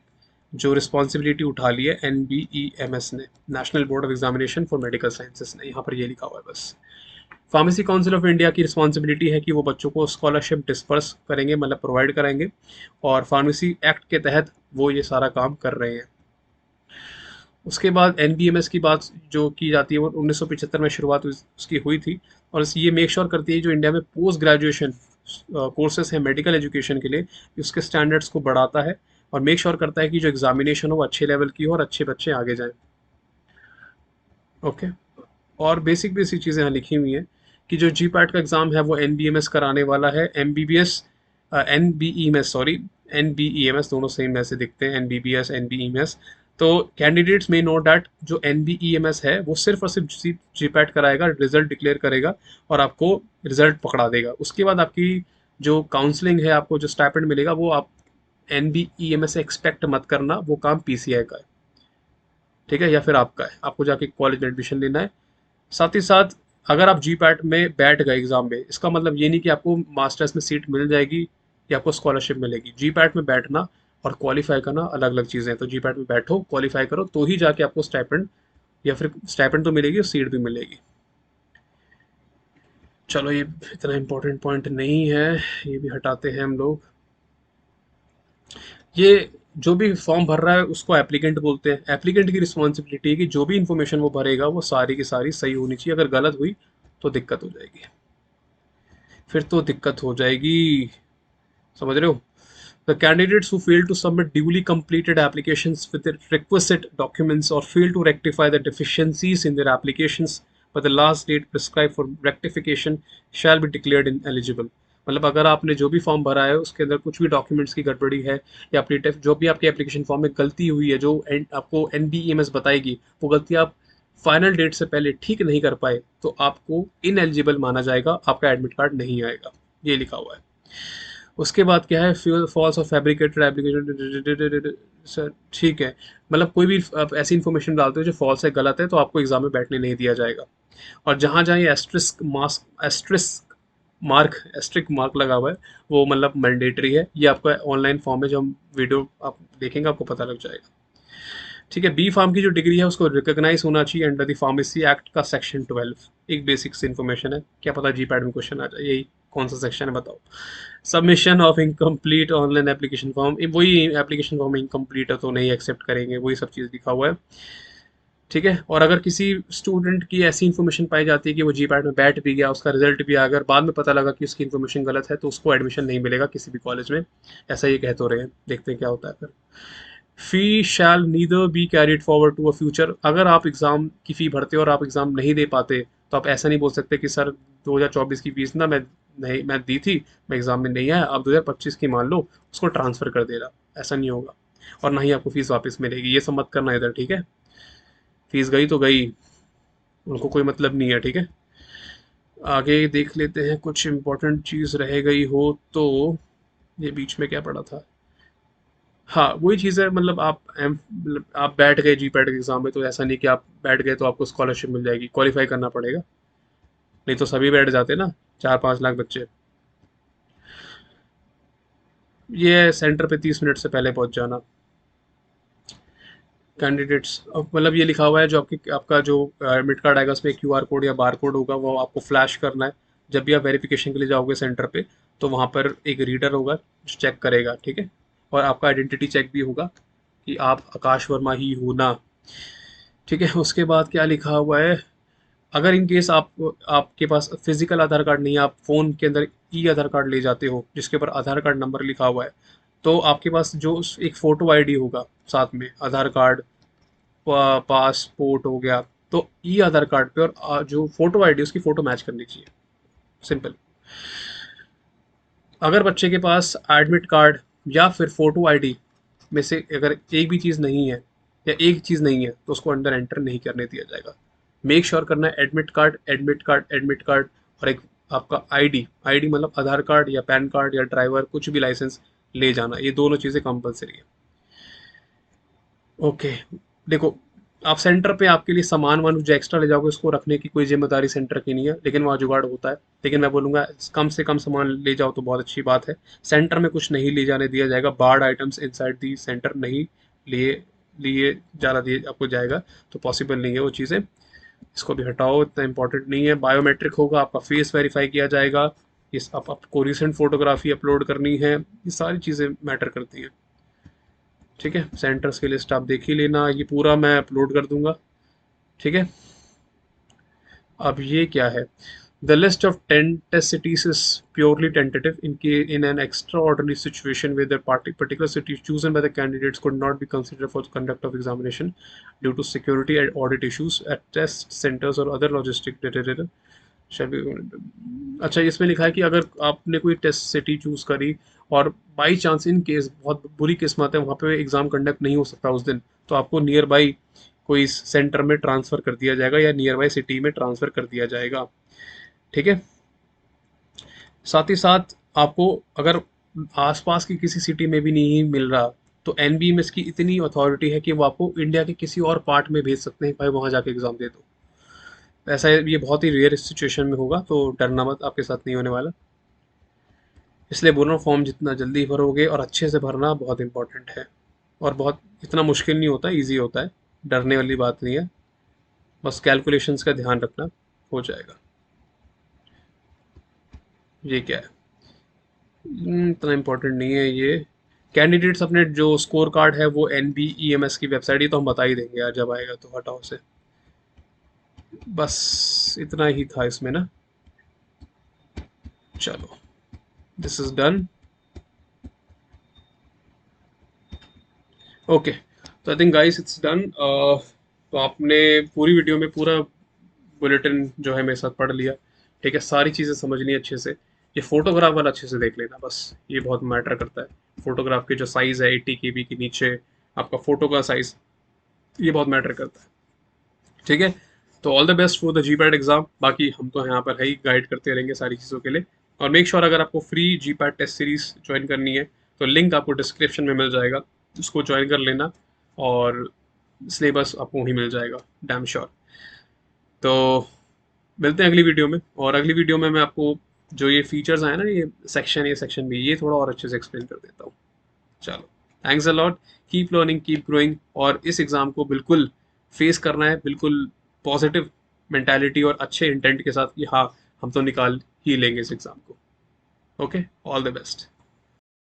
जो रिस्पॉन्सिबिलिटी उठा ली है एनबीईएमएस ने, national board of examination for medical sciences ने, यहाँ पर ये लिखा हुआ है बस। फार्मेसी काउंसिल ऑफ इंडिया की रिस्पॉन्सिबिलिटी है कि वो बच्चों को स्कॉलरशिप डिस्पर्स करेंगे, मतलब प्रोवाइड कराएंगे, और फार्मेसी एक्ट के तहत वो ये सारा काम कर रहे हैं। उसके बाद एनबीएमएस की बात जो की जाती है वो 1975 में शुरुआत उसकी हुई थी, और ये मेक श्योर करती है जो इंडिया में पोस्ट ग्रेजुएशन कोर्सेज हैं मेडिकल एजुकेशन के लिए, उसके स्टैंडर्ड्स को बढ़ाता है, और मेक श्योर करता है कि जो एग्जामिनेशन हो वो अच्छे लेवल की हो और अच्छे बच्चे आगे जाएं। ओके, और बेसिक बेसिक चीज़ें यहाँ लिखी हुई हैं कि जो जी पैट का एग्ज़ाम है वो एनबीएमएस कराने वाला है, एमबीबीएस एनबीईएमएस सॉरी, एनबीईएमएस दोनों सेम ऐसे दिखते हैं, एनबीबीएस एनबीईएमएस। तो कैंडिडेट्स में नो डैट जो एनबीईएमएस है वो सिर्फ और सिर्फ जी पैट कराएगा, रिजल्ट डिक्लेयर करेगा और आपको रिजल्ट पकड़ा देगा। उसके बाद आपकी जो काउंसलिंग है, आपको जो स्टाइपेंड मिलेगा वो आप एनबीईएमएस से एक्सपेक्ट मत करना, वो काम पीसीआई का है, ठीक है, या फिर आपका है, आपको जाके कॉलेज में एडमिशन लेना है। साथ ही साथ अगर आप जी पैट में बैठ गए एग्जाम में, इसका मतलब ये नहीं कि आपको मास्टर्स में सीट मिल जाएगी या आपको स्कॉलरशिप मिलेगी। जी पैट में बैठना और क्वालिफाई करना अलग अलग चीज़ें हैं। तो जी पैट में बैठो, क्वालिफाई करो, तो ही जाके आपको स्टाइपेंड, या फिर स्टाइपेंड तो मिलेगी और सीट भी मिलेगी। चलो, ये इतना इंपॉर्टेंट पॉइंट नहीं है, ये भी हटाते हैं हम लोग। ये जो भी फॉर्म भर रहा है उसको एप्लीकेंट बोलते हैं। एप्लीकेंट की रिस्पॉन्सिबिलिटी है कि जो भी इन्फॉर्मेशन वो भरेगा वो सारी की सारी सही होनी चाहिए। अगर गलत हुई तो दिक्कत हो जाएगी, फिर तो दिक्कत हो जाएगी, समझ रहे हो। The candidates who fail to submit duly completed applications with the requisite documents or fail to rectify the deficiencies in their applications by the last date prescribed for rectification shall be declared ineligible। मतलब अगर आपने जो भी form भरा है उसके अंदर कुछ भी डॉक्यूमेंट्स की गड़बड़ी है, या अपनी जो भी आपकी एप्लीकेशन फॉर्म में गलती हुई है, जो आपको एनबीईएमएस बताएगी, वो गलती आप फाइनल डेट से पहले ठीक नहीं कर पाए, तो आपको इनएलिजिबल माना जाएगा, आपका एडमिट कार्ड नहीं आएगा, ये लिखा हुआ है। उसके बाद क्या है, फॉल्स और फैब्रिकेटेड एप्लीकेशन, सर ठीक है, मतलब कोई भी आप ऐसी इन्फॉर्मेशन डालते हो जो फॉल्स है, गलत है, तो आपको एग्जाम में बैठने नहीं दिया जाएगा। और जहाँ जहाँ ये एस्ट्रिक मार्क लगा हुआ है वो मतलब मैंडेटरी है। ये आपका ऑनलाइन फॉर्म है, जो हम वीडियो आप देखेंगे आपको पता लग जाएगा, ठीक है। बी फार्म की जो डिग्री है उसको रिकॉग्नाइज होना चाहिए अंडर द फार्मेसी एक्ट का सेक्शन 12। एक बेसिक सी इन्फॉर्मेशन है, क्या पता जी पैड में क्वेश्चन आ जाए, यही कौन सा सेक्शन है बताओ। Submission of incomplete online application form, वही एप्लीकेशन फॉर्म इनकम्प्लीट है तो नहीं एक्सेप्ट करेंगे, वही सब चीज़ लिखा हुआ है, ठीक है। और अगर किसी स्टूडेंट की ऐसी इन्फॉर्मेशन पाई जाती है कि वो जी पैड में बैठ भी गया, उसका रिजल्ट भी आ गया, अगर बाद में पता लगा कि उसकी इन्फॉर्मेशन गलत है, तो उसको एडमिशन नहीं मिलेगा किसी भी कॉलेज में, ऐसा ये कह तो रहे हैं, देखते हैं क्या होता है फिर। Fee shall neither be carried forward to a future. अगर आप एग्ज़ाम की फ़ी भरते हो और आप एग्ज़ाम नहीं दे पाते, तो आप ऐसा नहीं बोल सकते कि सर 2024 की फीस ना मैं दी थी, मैं एग्ज़ाम में नहीं आया, अब 2025 की मान लो, उसको ट्रांसफ़र कर देना, ऐसा नहीं होगा। और ना ही आपको फ़ीस वापस मिलेगी, ये सब मत करना इधर, ठीक है। फीस गई तो गई, उनको कोई मतलब नहीं है, ठीक है। आगे देख लेते हैं, कुछ इम्पोर्टेंट चीज़ रह गई हो तो। ये बीच में क्या पड़ा था, हाँ वही चीज़ है, मतलब मतलब आप बैठ गए जी पैट के एग्ज़ाम में, तो ऐसा नहीं कि आप बैठ गए तो आपको स्कॉलरशिप मिल जाएगी, क्वालिफाई करना पड़ेगा, नहीं तो सभी बैठ जाते ना, 4-5 लाख बच्चे। ये सेंटर पे 30 मिनट से पहले पहुंच जाना। कैंडिडेट्स मतलब ये लिखा हुआ है जो आपका जो एडमिट कार्ड आएगा उसमें क्यूआर कोड या बार कोड होगा, वो आपको फ्लैश करना है जब भी आप वेरिफिकेशन के लिए जाओगे सेंटर पे। तो वहाँ पर एक रीडर होगा जो चेक करेगा, ठीक है। और आपका आइडेंटिटी चेक भी होगा कि आप आकाश वर्मा ही हो ना, ठीक है। उसके बाद क्या लिखा हुआ है, अगर इन केस आपके पास फिजिकल आधार कार्ड नहीं है, आप फ़ोन के अंदर ई आधार कार्ड ले जाते हो जिसके ऊपर आधार कार्ड नंबर लिखा हुआ है, तो आपके पास जो एक फ़ोटो आईडी होगा साथ में आधार कार्ड, पासपोर्ट हो गया, तो ई आधार कार्ड पे और जो फ़ोटो आईडी उसकी फ़ोटो मैच करनी चाहिए, सिंपल। अगर बच्चे के पास एडमिट कार्ड या फिर फ़ोटो आईडी में से अगर एक भी चीज़ नहीं है या एक चीज़ नहीं है तो उसको अंदर एंटर नहीं करने दिया जाएगा। मेक श्योर करना है admit card, admit card, admit card और एक आपका आईडी, आईडी मतलब आधार कार्ड या पैन कार्ड या ड्राइवर कुछ भी लाइसेंस ले जाना, ये दोनों चीज़ें कंपलसरी है। ओके, देखो, आप सेंटर पे आपके लिए सामान वान जो एक्स्ट्रा ले जाओगे उसको रखने की कोई जिम्मेदारी सेंटर की नहीं है, लेकिन वहाँ जुगाड़ होता है। लेकिन मैं बोलूँगा कम से कम सामान ले जाओ तो बहुत अच्छी बात है। सेंटर में कुछ नहीं ले जाने दिया जाएगा, barred items inside the centre नहीं लिए लिए जाना दिए आपको जाएगा, तो पॉसिबल नहीं है वो चीज़ें। इसको भी हटाओ, इतना इंपॉर्टेंट नहीं है। बायोमेट्रिक होगा, आपका फेस वेरीफाई किया जाएगा, इस आप आपको रिसेंट फोटोग्राफी अपलोड करनी है, ये सारी चीज़ें मैटर करती हैं, ठीक है। सेंटर्स की लिस्ट आप देख ही लेना, ये पूरा मैं अपलोड कर दूंगा, ठीक है। अब ये क्या है, the list of 10 test cities is purely tentative in an extraordinary situation where the particular city chosen by the candidates could not be considered for the conduct of examination due to security and audit issues at test centers or other logistic shall be। अच्छा, इसमें लिखा है कि अगर आपने कोई test city choose करी और बाई चांस इन केस बहुत बुरी किस्मत है वहाँ पे एग्जाम कंडक्ट नहीं हो सकता उस दिन, तो आपको नियर बाई कोई सेंटर में ट्रांसफ़र कर दिया जाएगा या नियर बाई सिटी में ट्रांसफ़र कर दिया जाएगा, ठीक है। साथ ही साथ आपको अगर आसपास की किसी सिटी में भी नहीं मिल रहा तो एनबीएमएस की इतनी अथॉरिटी है कि वो आपको इंडिया के किसी और पार्ट में भेज सकते हैं, भाई वहाँ जाके एग्ज़ाम दे दो। ऐसा ये बहुत ही रेयर सिचुएशन में होगा, तो डरना मत, आपके साथ नहीं होने वाला। इसलिए बोल रहा हूँ फॉर्म जितना जल्दी भरोगे और अच्छे से भरना बहुत इंपॉर्टेंट है, और बहुत इतना मुश्किल नहीं होता, ईजी होता है, डरने वाली बात नहीं है। बस कैलकुलेशंस का ध्यान रखना, हो जाएगा। ये क्या है, इतना इम्पोर्टेंट नहीं है ये। कैंडिडेट्स अपने जो स्कोर कार्ड है वो NBEMS की वेबसाइट, ही तो हम बता ही देंगे यार जब आएगा, तो हटाओ से। बस इतना ही था इसमें ना, चलो दिस इज डन। ओके, तो I think guys it's done. तो आपने पूरी वीडियो में पूरा बुलेटिन जो है मेरे साथ पढ़ लिया, ठीक है। सारी चीज़ें समझनी अच्छे से। ये फोटोग्राफ वाला अच्छे से देख लेना, बस ये बहुत मैटर करता है। फोटोग्राफ की जो साइज़ है 80 KB के नीचे आपका फ़ोटो का साइज़, ये बहुत मैटर करता है, ठीक है। तो all the best for the GPAT exam. बाकी हम तो यहाँ पर है ही, गाइड करते रहेंगे सारी चीज़ों के लिए। और मेक श्योर अगर आपको free GPAT test series join करनी है तो लिंक आपको डिस्क्रिप्शन में मिल जाएगा, उसको ज्वाइन कर लेना और सिलेबस आपको वहीं मिल जाएगा, डैम श्योर। तो मिलते हैं अगली वीडियो में, और अगली वीडियो में मैं आपको जो ये फीचर्स आए ना, ये सेक्शन भी, ये थोड़ा और अच्छे से एक्सप्लेन कर देता हूँ। चलो, thanks a lot, keep learning, keep growing, और इस एग्ज़ाम को बिल्कुल फेस करना है, बिल्कुल पॉजिटिव मेंटालिटी और अच्छे इंटेंट के साथ कि हाँ हम तो निकाल ही लेंगे इस एग्ज़ाम को। Okay, all the best.